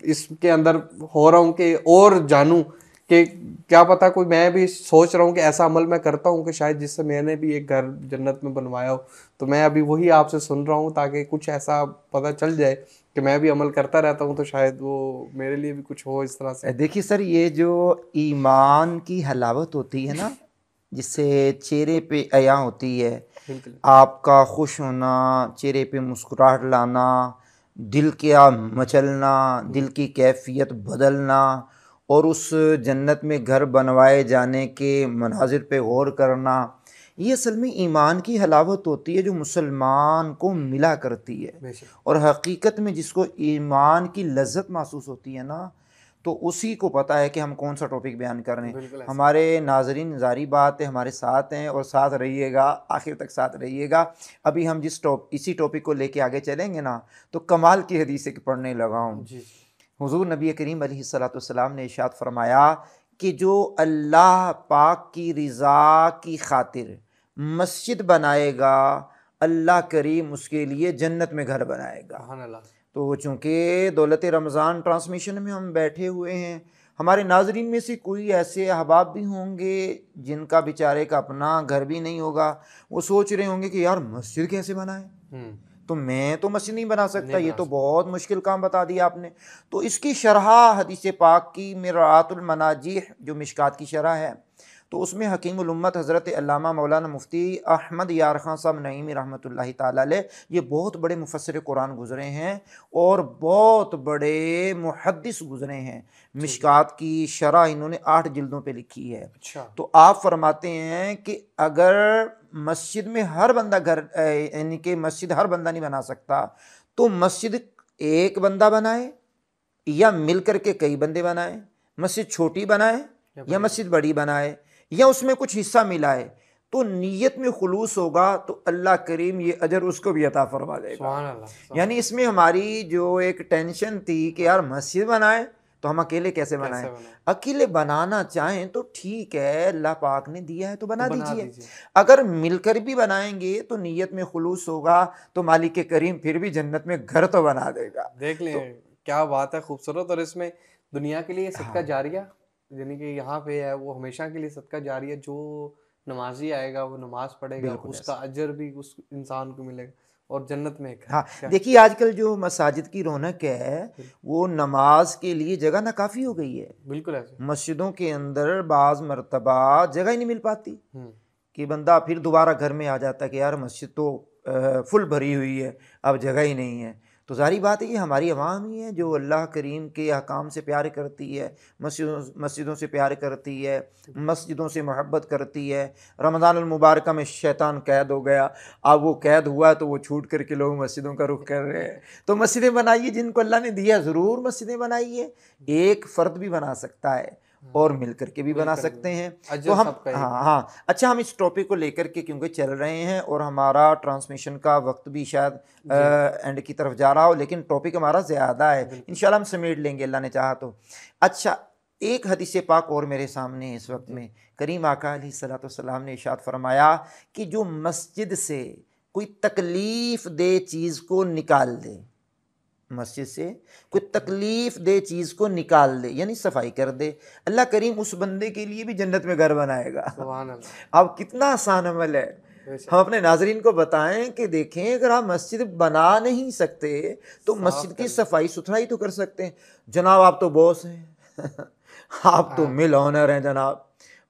इसके अंदर हो रहा हूँ कि और जानूं कि क्या पता कोई, मैं भी सोच रहा हूँ कि ऐसा अमल मैं करता हूँ कि शायद जिससे मैंने भी एक घर जन्नत में बनवाया हो। तो मैं अभी वही आपसे सुन रहा हूँ ताकि कुछ ऐसा पता चल जाए कि मैं भी अमल करता रहता हूँ तो शायद वो मेरे लिए भी कुछ हो इस तरह से। देखिए सर, ये जो ईमान की हलावत होती है ना, जिससे चेहरे पे अया होती है, बिल्कुल। आपका खुश होना, चेहरे पे मुस्कुराहट लाना, दिल का मचलना, दिल की कैफियत बदलना, और उस जन्नत में घर बनवाए जाने के मनाजिर पे गौर करना, ये असल में ईमान की हलावत होती है जो मुसलमान को मिला करती है। बेशक। और हकीकत में जिसको ईमान की लज्जत महसूस होती है ना, तो उसी को पता है कि हम कौन सा टॉपिक बयान कर रहे हैं। बिल्कुल ऐसा। हमारे नाजरीन जारी बात है हमारे साथ हैं और साथ रहिएगा, आखिर तक साथ रहिएगा। अभी हम इसी टॉपिक को लेके आगे चलेंगे ना, तो कमाल की हदीस एक पढ़ने लगा हूँ। जी। हुजूर नबी करीम अलैहिस्सलाम ने इरशाद फरमाया कि जो अल्लाह पाक की रज़ा की खातिर मस्जिद बनाएगा, अल्लाह करीम उसके लिए जन्नत में घर बनाएगा। सुभान अल्लाह। तो चूँकि दौलत रमज़ान ट्रांसमिशन में हम बैठे हुए हैं, हमारे नाजरीन में से कोई ऐसे अहबाब भी होंगे जिनका बेचारे का अपना घर भी नहीं होगा। वो सोच रहे होंगे कि यार मस्जिद कैसे बनाए, तो मैं तो मस्जिद नहीं बना सकता, नहीं ये बना तो सकता। बहुत मुश्किल काम बता दिया आपने। तो इसकी शरह हदीस पाक की मिरातुल मनाजीह जो मिशकात की शरह है, तो उसमें हकीमुल उम्मत हज़रत अल्लामा मौलाना मुफ्ती अहमद यार खान साहब नईमी रहमतुल्लाहि ताला अलैह, ये बहुत बड़े मुफस्सिर कुरान गुज़रे हैं और बहुत बड़े मुहद्दिस गुज़रे हैं। मिशकात की शरह इन्होंने 8 जिल्दों पे लिखी है। अच्छा। तो आप फरमाते हैं कि अगर मस्जिद में हर बंदा यानी कि मस्जिद हर बंदा नहीं बना सकता, तो मस्जिद एक बंदा बनाए या मिल करके कई बंदे बनाए, मस्जिद छोटी बनाए या मस्जिद बड़ी बनाए, या उसमें कुछ हिस्सा मिलाए, तो नीयत में खुलूस होगा तो अल्लाह करीम ये अजर उसको भी अता फरमा देगा। सुभान अल्लाह। यानी इसमें हमारी जो एक टेंशन थी कि यार मस्जिद बनाए तो हम अकेले कैसे बनाएं, कैसे बनाए? अकेले बनाना चाहें तो ठीक है, अल्लाह पाक ने दिया है तो तो बना बना दीजिए। दीजिए। अगर मिलकर भी बनाएंगे तो नीयत में खुलूस होगा तो मालिक करीम फिर भी जन्नत में घर तो बना देगा। देख लें तो क्या बात है, खूबसूरत। और इसमें दुनिया के लिए सदका हाँ, जारिया यानी कि यहाँ पे है वो हमेशा के लिए सदका जारिया। जो नमाजी आएगा वो नमाज पढ़ेगा बिल्कुल उसका ऐसा। अजर भी उस इंसान को मिलेगा और जन्नत में एक घर। हाँ, क्या। देखिए आजकल जो मसाजिद की रौनक है, बिल- वो नमाज के लिए जगह ना काफ़ी हो गई है। बिल्कुल ऐसे। मस्जिदों के अंदर बाज़ मरतबा जगह ही नहीं मिल पाती हम्म। कि बंदा फिर दोबारा घर में आ जाता है कि यार मस्जिद तो फुल भरी हुई है, अब जगह ही नहीं है। तो ज़ाहिर बात है कि हमारी अवाम ही है जो अल्लाह करीम के अहकाम से प्यार करती है, मस्जिदों से प्यार करती है, मस्जिदों से मोहब्बत करती है। रमज़ान मुबारक में शैतान कैद हो गया, अब वो कैद हुआ तो वो छूट करके लोग मस्जिदों का रुख कर रहे हैं। तो मस्जिदें बनाइए, जिनको अल्लाह ने दिया ज़रूर मस्जिदें बनाइए। एक फ़र्द भी बना सकता है और मिल करके भी बना मिलकर सकते हैं। तो अजर हम सबका एक हाँ है। हाँ, अच्छा, हम इस टॉपिक को लेकर के क्योंकि चल रहे हैं और हमारा ट्रांसमिशन का वक्त भी शायद जी। एंड की तरफ जा रहा हो, लेकिन टॉपिक हमारा ज़्यादा है, बिल्कुल। इंशाल्लाह हम समेट लेंगे अल्लाह ने चाहा तो। अच्छा, एक हदीस पाक और मेरे सामने है इस वक्त जी। में। करीम आका अलैहिस्सलाम ने इरशाद फरमाया कि जो मस्जिद से कोई तकलीफ़ दे चीज़ को निकाल दे, मस्जिद से कोई तकलीफ दे चीज़ को निकाल दे यानी सफाई कर दे, अल्लाह करीम उस बंदे के लिए भी जन्नत में घर बनाएगा। सुभान अल्लाह। अब कितना आसान अमल है। बेशक। हम अपने नाजरीन को बताएं कि देखें, अगर आप मस्जिद बना नहीं सकते तो मस्जिद साफ की कर ले। सफाई सुथराई तो कर सकते हैं। जनाब आप तो बॉस हैं आप तो हाँ। मिल ऑनर हैं जनाब,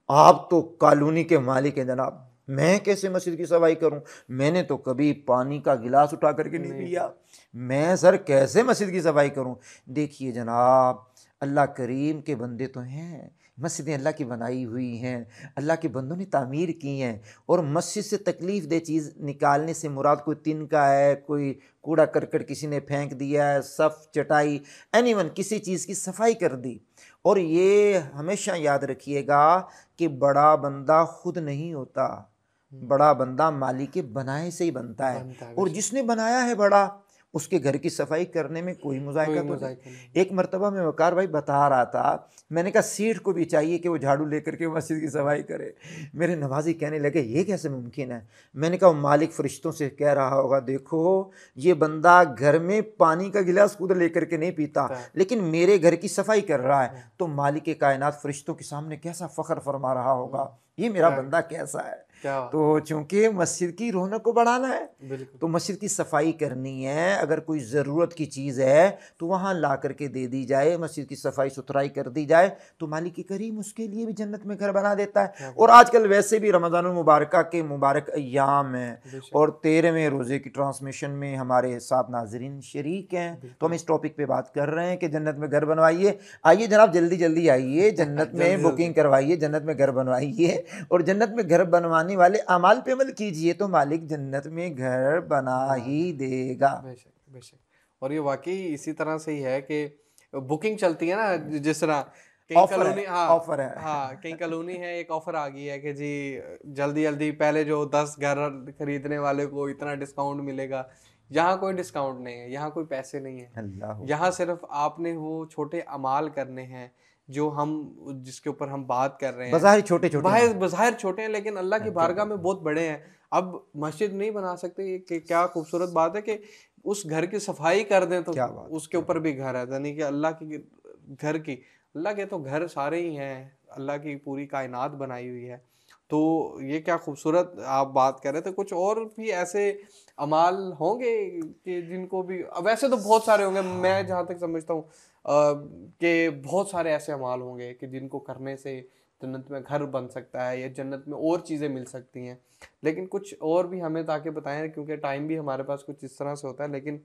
आप तो कॉलोनी के मालिक हैं जनाब, मैं कैसे मस्जिद की सफाई करूं, मैंने तो कभी पानी का गिलास उठा करके नहीं नहीं पिया, मैं सर कैसे मस्जिद की सफाई करूं। देखिए जनाब, अल्लाह करीम के बंदे तो हैं, मस्जिदें अल्लाह की बनाई हुई हैं, अल्लाह के बंदों ने तामीर की हैं। और मस्जिद से तकलीफ़ दे चीज़ निकालने से मुराद कोई तिनका है, कोई कूड़ा करकट किसी ने फेंक दिया है, सफ़ चटाई, एनीवन किसी चीज़ की सफाई कर दी। और ये हमेशा याद रखिएगा कि बड़ा बंदा खुद नहीं होता, बड़ा बंदा मालिक के बनाए से ही बनता है। बनता है। और बेशक। जिसने बनाया है बड़ा, उसके घर की सफाई करने में कोई मुज़ायका कोई तो नहीं। मुज़ायका नहीं। एक मरतबा मैं वकार भाई बता रहा था, मैंने कहा सेठ को भी चाहिए कि वो झाड़ू लेकर के मस्जिद की सफाई करे। मेरे नवाजी कहने लगे ये कैसे मुमकिन है। मैंने कहा मालिक फरिश्तों से कह रहा होगा, देखो ये बंदा घर में पानी का गिलास खुद लेकर के नहीं पीता, लेकिन मेरे घर की सफाई कर रहा है, तो मालिक कायनात फरिश्तों के सामने कैसा फ़ख्र फरमा रहा होगा, ये मेरा बंदा कैसा है। तो चूंकि मस्जिद की रौनक को बढ़ाना है तो मस्जिद की सफाई करनी है। अगर कोई ज़रूरत की चीज़ है तो वहाँ ला करके दे दी जाए, मस्जिद की सफाई सुथराई कर दी जाए, तो मालिक करीम उसके लिए भी जन्नत में घर बना देता है। और आजकल वैसे भी रमज़ानुल मुबारक के मुबारक अय्याम हैं और 13वें रोज़े की ट्रांसमिशन में हमारे साथ नाज़रीन शरीक हैं, तो हम इस टॉपिक पे बात कर रहे हैं कि जन्नत में घर बनवाइए। आइए जनाब, जल्दी जल्दी आइए, जन्नत में बुकिंग करवाइए, जन्नत में घर बनवाइए और जन्नत में घर बनवाने वाले अमाल पे अमल कीजिए तो मालिक जन्नत में घर बना ही देगा। बेशक बेशक। और ये वाकई इसी तरह से ही है कि बुकिंग चलती है ना, जिस तरह कहीं कॉलोनी, हाँ ऑफर है, हाँ कहीं कॉलोनी है, एक ऑफर आ गई है कि जी जल्दी जल्दी पहले जो 10 घर खरीदने वाले को इतना डिस्काउंट मिलेगा। यहाँ कोई डिस्काउंट नहीं है, यहाँ कोई पैसे नहीं है, यहाँ सिर्फ आपने वो छोटे अमाल करने हैं जो हम जिसके ऊपर हम बात कर रहे हैं। बज़ाहिर छोटे छोटे, बज़ाहिर छोटे हैं लेकिन अल्लाह की बारगाह में बहुत बड़े हैं। अब मस्जिद नहीं बना सकते, कि क्या खूबसूरत बात है कि उस घर की सफाई कर दें तो उसके ऊपर भी घर है, यानी कि अल्लाह की घर की, अल्लाह के तो घर सारे ही हैं, अल्लाह की पूरी कायनात बनाई हुई है। तो ये क्या खूबसूरत आप बात कर रहे थे। कुछ और भी ऐसे अमाल होंगे कि जिनको भी, वैसे तो बहुत सारे होंगे, मैं जहाँ तक समझता हूँ कि बहुत सारे ऐसे अमाल होंगे कि जिनको करने से जन्नत में घर बन सकता है या जन्नत में और चीज़ें मिल सकती हैं। लेकिन कुछ और भी हमें ताकि बताएं, क्योंकि टाइम भी हमारे पास कुछ इस तरह से होता है, लेकिन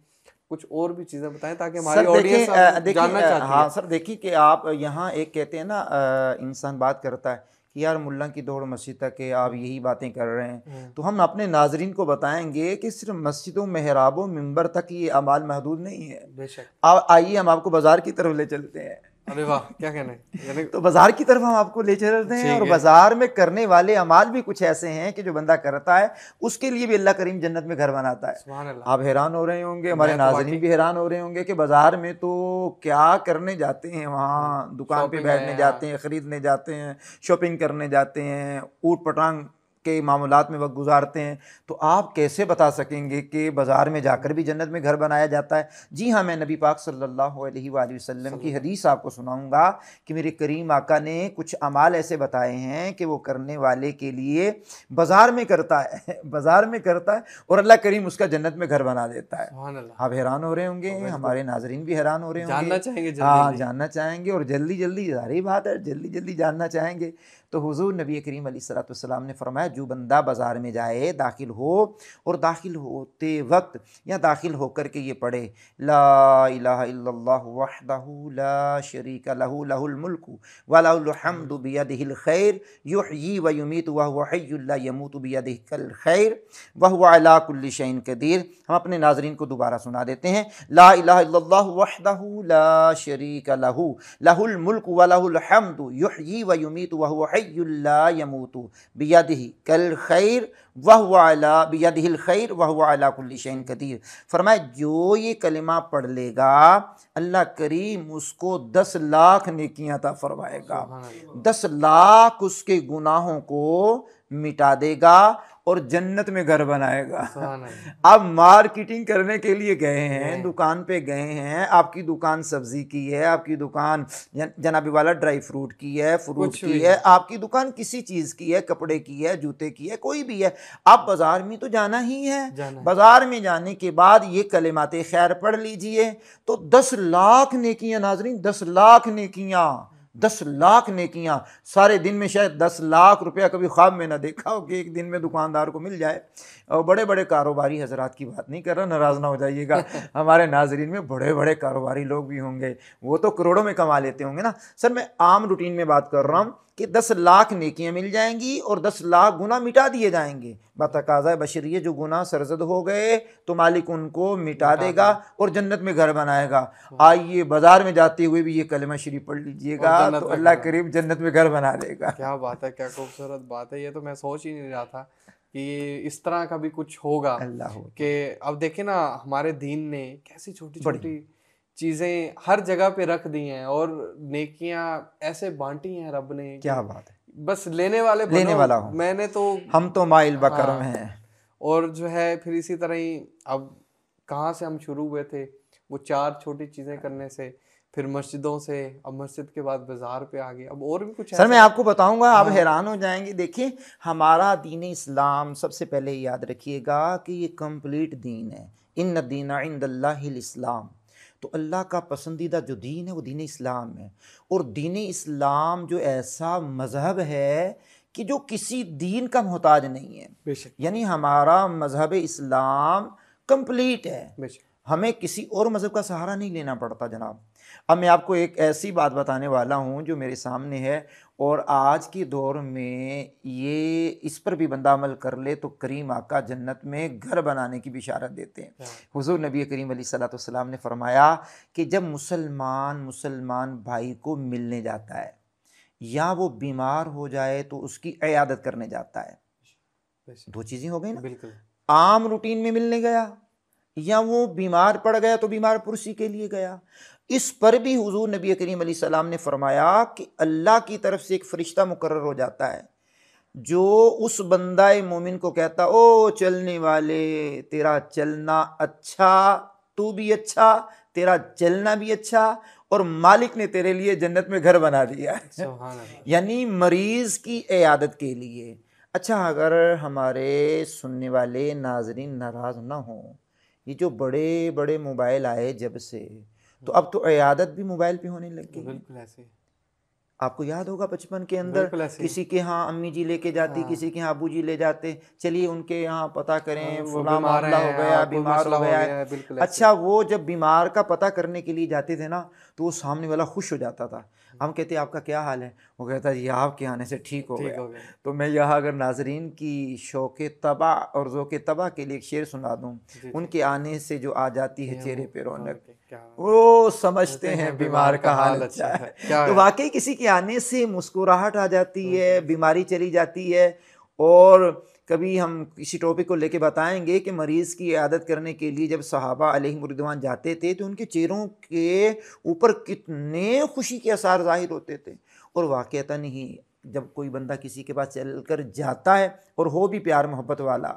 कुछ और भी चीज़ें बताएं ताकि हमारी ऑडियंस जानना चाहती है। हाँ सर, देखिए कि आप यहाँ एक कहते हैं ना, इंसान बात करता है कि यार मुल्ला की दौड़ मस्जिद तक है, आप यही बातें कर रहे हैं, तो हम अपने नाजरीन को बताएंगे कि सिर्फ मस्जिदों, मेहराबों, मिंबर तक ये अमाल महदूद नहीं है। बेशक। आइए हम आपको बाजार की तरफ ले चलते हैं। अरे वाह, क्या कहना है। तो बाजार की तरफ हम आपको ले चलते हैं और बाजार में करने वाले अमाल भी कुछ ऐसे हैं कि जो बंदा करता है उसके लिए भी अल्लाह करीम जन्नत में घर बनाता है। आप हैरान हो रहे होंगे, हमारे नाज़रीन भी हैरान हो रहे होंगे कि बाजार में तो क्या करने जाते हैं, वहाँ दुकान पे बैठने जाते हैं, ख़रीदने जाते हैं, शॉपिंग करने जाते हैं, ऊट पटांग के मामूलात में वक्त गुजारते हैं। तो आप कैसे बता सकेंगे कि बाज़ार में जाकर भी जन्नत में घर बनाया जाता है? जी हाँ, मैं नबी पाक सल्लल्लाहु अलैहि वसल्लम की हदीस आपको सुनाऊंगा कि मेरे करीम आका ने कुछ अमाल ऐसे बताए हैं कि वो करने वाले के लिए बाज़ार में करता है, बाज़ार में करता है और अल्लाह करीम उसका जन्नत में घर बना देता है। आप हैरान हो रहे होंगे, हमारे नाज़रीन भी हैरान हो रहे होंगे, जानना चाहेंगे। हाँ, जानना चाहेंगे और जल्दी जल्दी, जारी बात है, जल्दी जल्दी जानना चाहेंगे। तो हुजूर नबी करीम अलैहिस्सलाम ने फरमाया, जो बंदा बाज़ार में जाए, दाखिल हो और दाखिल होते वक्त या दाखिल होकर के ये पढ़े, ला इलाहा इल्लल्लाह वहदहू ला शरीका लहू लहुल मुल्कु व लहुल हम्दु बियदिहिल खैर युहयी व युमीतु व हुवा हय्युन ला यमूतु बियदिहिल खैर व हुवा अला कुल्लि शैइन कदीर। हम अपने नाज़रीन को दोबारा सुना देते हैं, ला इलाहा इल्लल्लाह वहदहू ला शरीका लहू लहुल मुल्कु व लहुल हम्दु युहयी व युमीतु व हुवा ला यमूतु बियदिही कल खैर वहुवा अला बियदिहिल खैर वहुवा अला कुल्लि शैइन कदीर। फरमाए जो ये कलिमा पढ़ लेगा अल्लाह करीम उसको 10 लाख नेकियां अता फरमाएगा, 10 लाख उसके गुनाहों को मिटा देगा और जन्नत में घर बनाएगा। आप मार्केटिंग करने के लिए गए हैं, दुकान पे गए हैं, आपकी दुकान सब्जी की है, आपकी दुकान जनाबी वाला ड्राई फ्रूट की है, फ्रूट की है, आपकी दुकान किसी चीज़ की है, कपड़े की है, जूते की है, कोई भी है, आप बाज़ार में तो जाना ही है। बाज़ार में जाने के बाद ये कलिमाते खैर पढ़ लीजिए तो 10 लाख नेकियां, नाज़रीन 10 लाख नेकियां, 10 लाख नेकियां। सारे दिन में शायद 10 लाख रुपया कभी ख्वाब में ना देखा हो कि एक दिन में दुकानदार को मिल जाए। और बड़े बड़े कारोबारी हजरात की बात नहीं कर रहा, नाराज़ ना हो जाइएगा, हमारे नाजरीन में बड़े बड़े कारोबारी लोग भी होंगे, वो तो करोड़ों में कमा लेते होंगे ना। सर मैं आम रूटीन में बात कर रहा हूँ कि 10 लाख नेकियां मिल जाएंगी और 10 लाख गुनाह मिटा दिए जाएंगे। बतकाज़ा बशरियत जो गुनाह सरजद हो गए तो मालिक उनको मिटा देगा और जन्नत में घर बनाएगा। आइए बाजार में जाते हुए भी ये कलमा शरीफ पढ़ लीजिएगा तो अल्लाह करीम जन्नत में घर बना देगा। क्या बात है, क्या खूबसूरत बात है, ये तो मैं सोच ही नहीं रहा था कि इस तरह का भी कुछ होगा। अल्लाह कि अब देखे ना, हमारे दीन ने कैसी छोटी छोटी चीजें हर जगह पे रख दी हैं और नेकियां ऐसे बांटी हैं रब ने। क्या बात है, बस लेने वाले लेने वाला हो, मैंने तो हम तो माइल बकरम हाँ। हैं। और जो है फिर इसी तरह ही अब कहाँ से हम शुरू हुए थे, वो 4 छोटी चीजें करने से, फिर मस्जिदों से, अब मस्जिद के बाद बाजार पे आ गए, अब और भी कुछ सर मैं आपको बताऊंगा, आप हाँ। हैरान हो जाएंगे। देखिए हमारा दीन इस्लाम, सबसे पहले याद रखिएगा कि ये कंप्लीट दीन है। इन्न दीना इंदल्लाहिल इस्लाम, तो अल्लाह का पसंदीदा जो दीन है वो दीन इस्लाम है। और दीन इस्लाम जो ऐसा मज़हब है कि जो किसी दीन का मोहताज नहीं है। बेशक, यानी हमारा मज़हब इस्लाम कंप्लीट है, बेशक। हमें किसी और मज़हब का सहारा नहीं लेना पड़ता जनाब। अब मैं आपको एक ऐसी बात बताने वाला हूँ जो मेरे सामने है, और आज के दौर में ये इस पर भी बंदा अमल कर ले तो करीम आका जन्नत में घर बनाने की बिशारत देते हैं। हुजूर नबी करीम अलैहिस्सलाम ने फरमाया कि जब मुसलमान भाई को मिलने जाता है या वो बीमार हो जाए तो उसकी इयादत करने जाता है, 2 चीज़ें हो गई ना, बिल्कुल। आम रूटीन में मिलने गया या वो बीमार पड़ गया तो बीमार पुरुषी के लिए गया। इस पर भी हुजूर नबी करीम अलैहिस्सलाम ने फरमाया कि अल्लाह की तरफ से एक फरिश्ता मुकर्रर हो जाता है जो उस बंदाए मोमिन को कहता, ओ चलने वाले, तेरा चलना अच्छा, तू भी अच्छा, तेरा चलना भी अच्छा, और मालिक ने तेरे लिए जन्नत में घर बना दिया है। यानी मरीज की इयादत के लिए। अच्छा, अगर हमारे सुनने वाले नाजरीन नाराज ना हो, ये जो बड़े बड़े मोबाइल आए जब से, तो अब तो इयादत भी मोबाइल पे होने लग गई। बिल्कुल ऐसे। आपको याद होगा बचपन के अंदर किसी के यहाँ अम्मी जी लेके जाती, किसी के यहाँ अबू जी ले जाते, चलिए उनके यहाँ पता करें, फला मामला हो गया, बीमार हो गया है। अच्छा, वो जब बीमार का पता करने के लिए जाते थे ना, तो वो सामने वाला खुश हो जाता था। हम कहते आपका क्या हाल है, वो कहता जी आपके आने से ठीक हो गया। तो मैं यहाँ अगर नाजरीन की शौक़ तबा और ज़ौक़ तबा के लिए एक शेर सुना दूँ, उनके आने से जो आ जाती है चेहरे पे रौनक, वो समझते हैं बीमार का हाल अच्छा है। तो वाकई किसी के आने से मुस्कुराहट आ जाती है, बीमारी चली जाती है। और कभी हम किसी टॉपिक को लेके बताएंगे कि मरीज़ की इयादत करने के लिए जब सहाबा अलैहिम रिदवान जाते थे तो उनके चेहरों के ऊपर कितने खुशी के आसार ज़ाहिर होते थे। और वाक़अतन ही जब कोई बंदा किसी के पास चल कर जाता है और हो भी प्यार मोहब्बत वाला,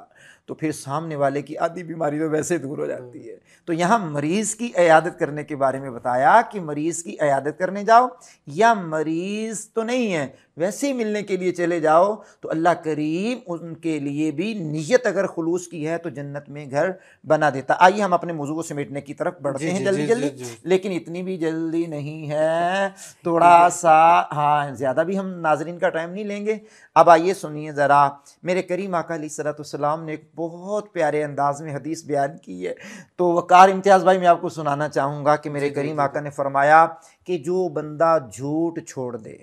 तो फिर सामने वाले की आधी बीमारी तो वैसे दूर हो जाती है। तो यहाँ मरीज़ की इयादत करने के बारे में बताया कि मरीज़ की इयादत करने जाओ या मरीज़ तो नहीं है वैसे ही मिलने के लिए चले जाओ, तो अल्लाह करीम उनके लिए भी नियत अगर खुलूस की है तो जन्नत में घर बना देता। आइए हम अपने मौजू को समेटने की तरफ बढ़ते हैं जल्दी जल्दी, लेकिन इतनी भी जल्दी नहीं है, थोड़ा सा, हाँ ज़्यादा भी हम नाजरीन का टाइम नहीं लेंगे। अब आइए सुनिए ज़रा, मेरे करीम आका अलैहिस्सलाम ने एक बहुत प्यारे अंदाज में हदीस बयान की है। तो वकार इम्तियाज़ भाई, मैं आपको सुनाना चाहूँगा कि मेरे करीम आका ने फरमाया कि जो बंदा झूठ छोड़ दे,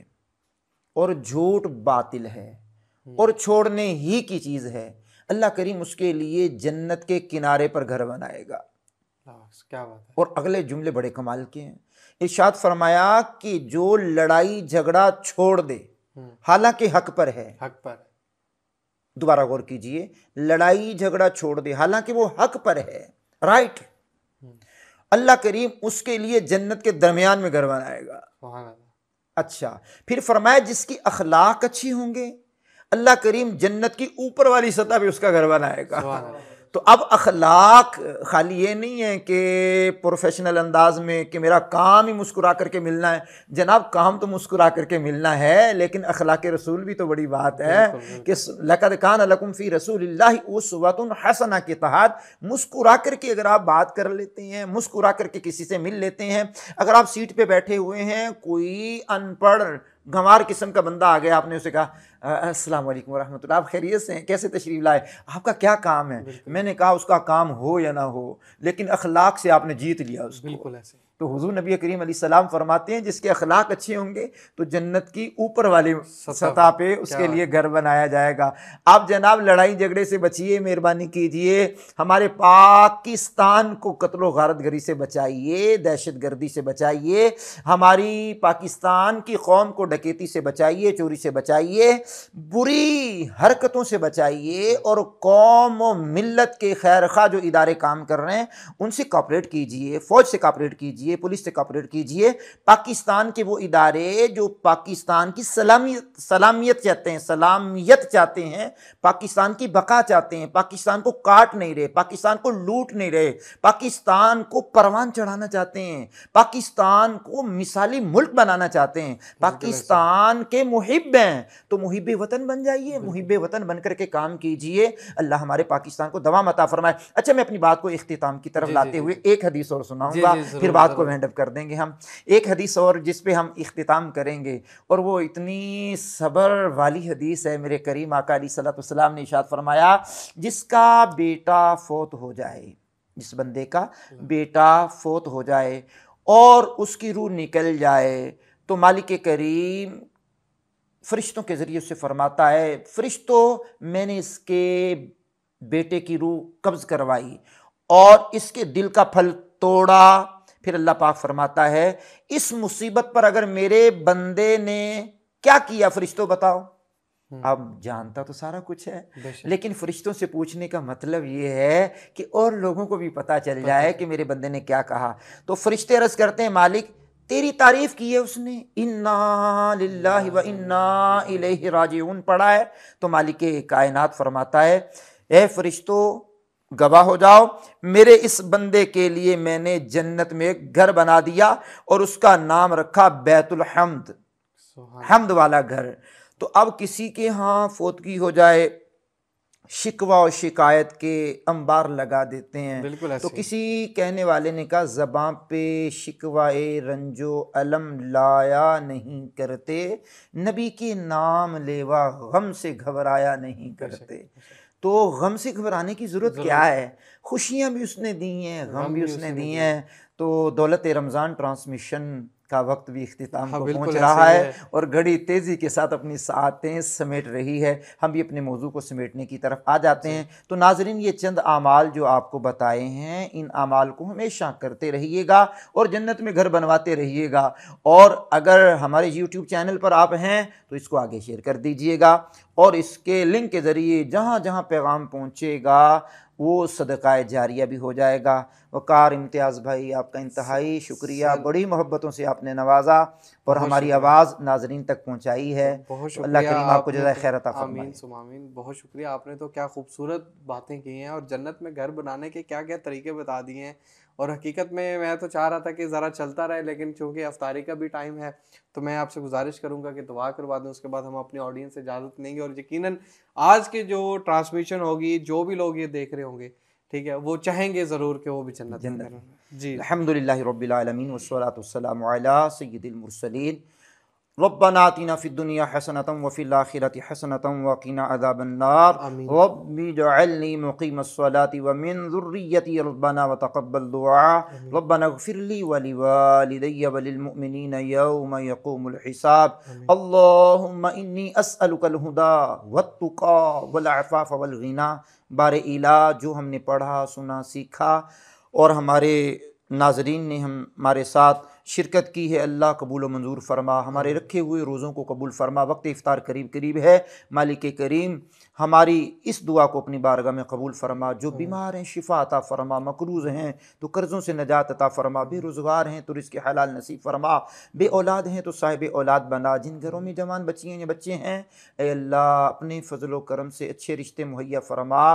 और झूठ बातिल है और छोड़ने ही की चीज़ है, अल्लाह करीम उसके लिए जन्नत के किनारे पर घर बनाएगा। क्या बात है। और अगले जुमले बड़े कमाल के हैं। इरशाद फरमाया कि जो लड़ाई झगड़ा छोड़ दे, हालांकि हक पर है, हक पर, दोबारा गौर कीजिए, लड़ाई झगड़ा छोड़ दे हालांकि वो हक पर है, राइट, अल्लाह करीम उसके लिए जन्नत के दरमियान में घर बनाएगा। अच्छा, फिर फरमाया जिसकी अखलाक अच्छी होंगे, अल्लाह करीम जन्नत की ऊपर वाली सतह पे उसका घर बनाएगा। तो अब अखलाक खाली ये नहीं है कि प्रोफेशनल अंदाज में कि मेरा काम ही मुस्कुरा करके मिलना है। जनाब, काम तो मुस्कुरा करके मिलना है, लेकिन अखलाक रसूल भी तो बड़ी बात है कि लक़द कान लकुम फ़ी रसूलिल्लाहि उस्वतुन हसना के तहत मुस्कुरा करके अगर आप बात कर लेते हैं, मुस्कुरा करके किसी से मिल लेते हैं, अगर आप सीट पे बैठे हुए हैं, कोई अनपढ़ गंवार किस्म का बंदा आ गया, आपने उसे कहा अस्सलाम वालेकुम रहमतुल्लाह, आप खैरियत से हैं, कैसे तशरीफ़ लाए, आपका क्या काम है, मैंने कहा उसका काम हो या ना हो, लेकिन अखलाक से आपने जीत लिया उसको। बिल्कुल ऐसे। तो हुजूर नबी करीम अलैहिस्सलाम फरमाते हैं जिसके अखलाक अच्छे होंगे तो जन्नत की ऊपर वाली सतह पे उसके लिए घर बनाया जाएगा। आप जनाब लड़ाई झगड़े से बचिए, मेहरबानी कीजिए, हमारे पाकिस्तान को कत्लो गारतगरी से बचाइए, दहशतगर्दी से बचाइए, हमारी पाकिस्तान की कौम को डकैती से बचाइए, चोरी से बचाइए, बुरी हरकतों से बचाइए, और कौम और मिल्लत के खैर खा जो इदारे काम कर रहे हैं उनसे कॉपरेट कीजिए, फौज से कॉपरेट कीजिए, पुलिस से कॉपरेट कीजिए। पाकिस्तान के वो इदारे जो पाकिस्तान की सलामियत चाहते हैं, पाकिस्तान की बका चाहते हैं, पाकिस्तान को काट नहीं रहे, पाकिस्तान को लूट नहीं रहे, पाकिस्तान को परवान चढ़ाना चाहते हैं, पाकिस्तान को मिसाली मुल्क बनाना चाहते हैं, पाकिस्तान के मुहिब हैं, तो मुहिब वतन बन जाइए, मुहिब वतन बनकर के काम कीजिए। अल्लाह हमारे पाकिस्तान को दवा अता फरमाए। अच्छा, मैं अपनी बात को इख्तिताम की तरफ लाते हुए एक हदीस और सुनाऊंगा, फिर बात को वाइंड अप कर देंगे हम। एक हदीस और जिस पे हम इख्तिताम करेंगे, और वो इतनी सब्र वाली हदीस है। मेरे करीम आका अलैहिस्सलातु वस्सलाम ने इरशाद फरमाया, जिसका बेटा फोत हो जाए, जिस बंदे का बेटा फोत हो जाए और उसकी रूह निकल जाए, तो मालिक करीम फरिश्तों के ज़रिए उससे फरमाता है, फरिश्तों मैंने इसके बेटे की रूह कब्ज़ करवाई और इसके दिल का फल तोड़ा। फिर अल्लाह पाक फरमाता है, इस मुसीबत पर अगर मेरे बंदे ने क्या किया फरिश्तों बताओ। अब जानता तो सारा कुछ है, लेकिन फरिश्तों से पूछने का मतलब ये है कि और लोगों को भी पता चल जाए कि मेरे बंदे ने क्या कहा। तो फरिश्ते अर्ज़ करते हैं, मालिक तेरी तारीफ की है उसने, इन्ना लिल्लाहि व इन्ना इलैहि राजिऊन पढ़ा है। तो मालिक कायनात फरमाता है, ए फरिश्तों गवाह हो जाओ, मेरे इस बंदे के लिए मैंने जन्नत में एक घर बना दिया और उसका नाम रखा बैतुल हम्द, हम्द वाला घर। तो अब किसी के यहाँ फोतगी हो जाए, शिकवा और शिकायत के अंबार लगा देते हैं। तो किसी कहने वाले ने कहा, ज़बां पे शिकवाए रंजो अलम लाया नहीं करते, नबी के नाम लेवा गम से घबराया नहीं करते। तो गम से घबराने की ज़रूरत क्या है, खुशियाँ भी उसने दी हैं, गम भी उसने दिए हैं। तो दौलत रमज़ान ट्रांसमिशन का वक्त भी इख्तिताम को पहुँच रहा है और घड़ी तेज़ी के साथ अपनी सातें समेट रही है। हम भी अपने मौजू को समेटने की तरफ आ जाते हैं। तो नाज़रीन, ये चंद आमाल जो आपको बताए हैं, इन आमाल को हमेशा करते रहिएगा और जन्नत में घर बनवाते रहिएगा। और अगर हमारे यूट्यूब चैनल पर आप हैं तो इसको आगे शेयर कर दीजिएगा, और इसके लिंक के ज़रिए जहाँ जहाँ पैगाम पहुँचेगा वो सदक़ाए जारिया भी हो जाएगा। वकार इम्तियाज़ भाई, आपका इंतहाई शुक्रिया, बड़ी मोहब्बतों से आपने नवाजा और हमारी आवाज़ नाजरीन तक पहुँचाई है। बहुत तो अल्लाह करीम आपको जज़ाए खैर अता फरमाए। आमीन सुम आमीन। बहुत शुक्रिया, आपने तो क्या खूबसूरत बातें की हैं और जन्नत में घर बनाने के क्या क्या तरीके बता दिए हैं। और हकीकत में मैं तो चाह रहा था कि ज़रा चलता रहे, लेकिन चूँकि अफ्तारी का भी टाइम है तो मैं आपसे गुजारिश करूँगा कि दुआ करवा दें, उसके बाद हम अपनी ऑडियंस से इजाज़त लेंगे। और यकीनन आज की जो ट्रांसमिशन होगी, जो भी लोग ये देख रहे होंगे, ठीक है, वो चाहेंगे ज़रूर कि वो भी जन्नत में जी। अल्हम्दुलिल्लाहि रब्बिल आलमीन वस्सलातु वस्सलामु अला सय्यिदिल मुरसलीन। रब्बना आतिना फिद दुनिया हसनतम व फिल आखिरति हसनतम व क़िना अज़ाबन्नार रब्बि जअलनी मुक़ीमस्सलाति व मिन ज़ुर्रिय्यति रब्बना व तक़ब्बल दुआ रब्बना इग़फ़िरली व लिवालिदैया व लिलमुमिनीना यौम यक़ूमुल हिसाब। अल्लाहुम्मा इन्नी अस्अलुकल हुदा वत्तुक़ा वल अफ़ाफ़ वल ग़िना। बारे इला, जो हमने पढ़ा, सुना, सीखा और हमारे नाज़रीन ने हमारे साथ शिरकत की है, अल्लाह कबूल व मंजूर फरमा। हमारे रखे हुए रोज़ों को कबूल फरमा। वक्त इफ्तार करीब करीब है, मालिक करीम हमारी इस दुआ को अपनी बारगाह में कबूल फरमा। जो बीमार हैं शिफा अता फरमा, मकरूज़ हैं तो कर्ज़ों से नजात अता फरमा, बेरोज़गार हैं तो रिज़्क़ हलाल नसीब फरमा, बे औलाद हैं तो साहिब औलाद बना। जिन घरों में जवान बच्चियाँ या बच्चे हैं, ए अल्लाह अपने फ़ज़ल व करम से अच्छे रिश्ते मुहैया फरमा।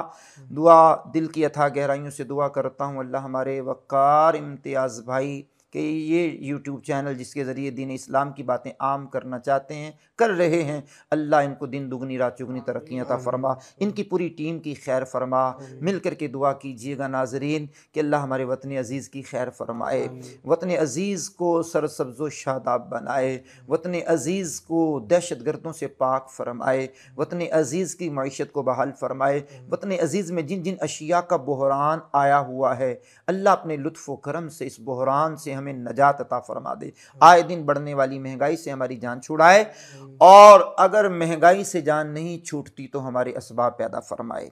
दुआ दिल की अथाह गहराइयों से दुआ करता हूँ, अल्लाह हमारे वक़ार इम्तियाज़ भाई कि ये यूट्यूब चैनल जिसके ज़रिए दीन इस्लाम की बातें आम करना चाहते हैं, कर रहे हैं, अल्लाह इनको दिन दुगनी रात चुगनी तरक्की अता फरमा। इनकी पूरी टीम की खैर फरमा। मिल कर के दुआ कीजिएगा नाजरीन कि अल्लाह हमारे वतन अज़ीज़ की खैर फरमाए, वतन अज़ीज़ को सरसब्ज़ो शादाब बनाए, वतन अज़ीज़ को दहशत गर्दों से पाक फरमाए, वतन अज़ीज़ की मईशत को बहाल फरमाए। वतन अज़ीज़ में जिन जिन अशिया का बहरान आया हुआ है, अल्लाह अपने लुत्फ़ व करम से इस बहरान से हमें नजात अता फरमा दे। आए दिन बढ़ने वाली महंगाई से हमारी जान छुड़ाए, और अगर महंगाई से जान नहीं छूटती तो हमारे असबाब पैदा फरमाए।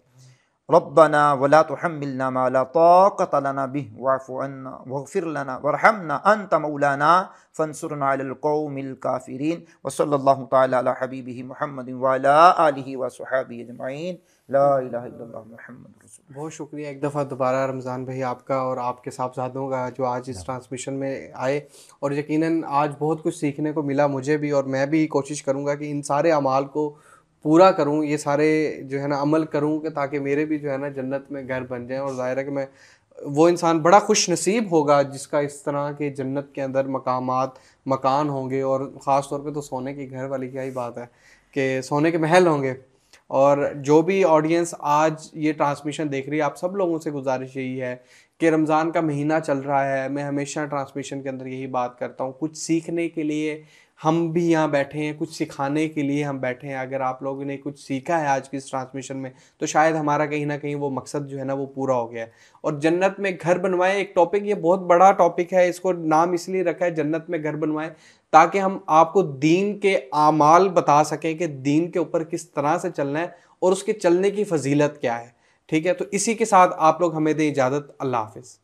रब्बना वला तुहम्मिलना मा ला ताक़त लना बिहि वाफ़ु अन्ना वग़फ़िर लना वरहमना अंत मौलाना फंसुरना अलल क़ौमिल काफ़िरीन। व सल्लल्लाहु तआला अला हबीबिही मुहम्मदिन व अला आलिहि व सहाबिही अजमईन। ला इलाहा इल्लल्लाह मुहम्मदुर रसूलुल्लाह। बहुत शुक्रिया एक दफ़ा दोबारा रमज़ान भाई आपका और आपके साहबजादों का जो आज इस ट्रांसमिशन में आए, और यकीनन आज बहुत कुछ सीखने को मिला मुझे भी, और मैं भी कोशिश करूँगा कि इन सारे अमाल को पूरा करूँ, ये सारे जो है ना अमल करूँ, कि ताकि मेरे भी जो है ना जन्नत में घर बन जाएं। और ज़ाहिर है कि मैं वो इंसान बड़ा खुश नसीब होगा जिसका इस तरह के जन्नत के अंदर मकामात मकान होंगे, और ख़ास तौर पे तो सोने की घर वाली क्या ही बात है कि सोने के महल होंगे। और जो भी ऑडियंस आज ये ट्रांसमिशन देख रही है, आप सब लोगों से गुजारिश यही है कि रमज़ान का महीना चल रहा है, मैं हमेशा ट्रांसमिशन के अंदर यही बात करता हूँ, कुछ सीखने के लिए हम भी यहाँ बैठे हैं, कुछ सिखाने के लिए हम बैठे हैं। अगर आप लोगों ने कुछ सीखा है आज की इस ट्रांसमिशन में, तो शायद हमारा कहीं ना कहीं वो मकसद जो है ना वो पूरा हो गया है। और जन्नत में घर बनवाएं, एक टॉपिक, ये बहुत बड़ा टॉपिक है, इसको नाम इसलिए रखा है जन्नत में घर बनवाएं, ताकि हम आपको दीन के आमाल बता सकें कि दीन के ऊपर किस तरह से चलना है और उसके चलने की फजीलत क्या है। ठीक है, तो इसी के साथ आप लोग हमें दें इजाज़त। अल्लाह हाफिज़।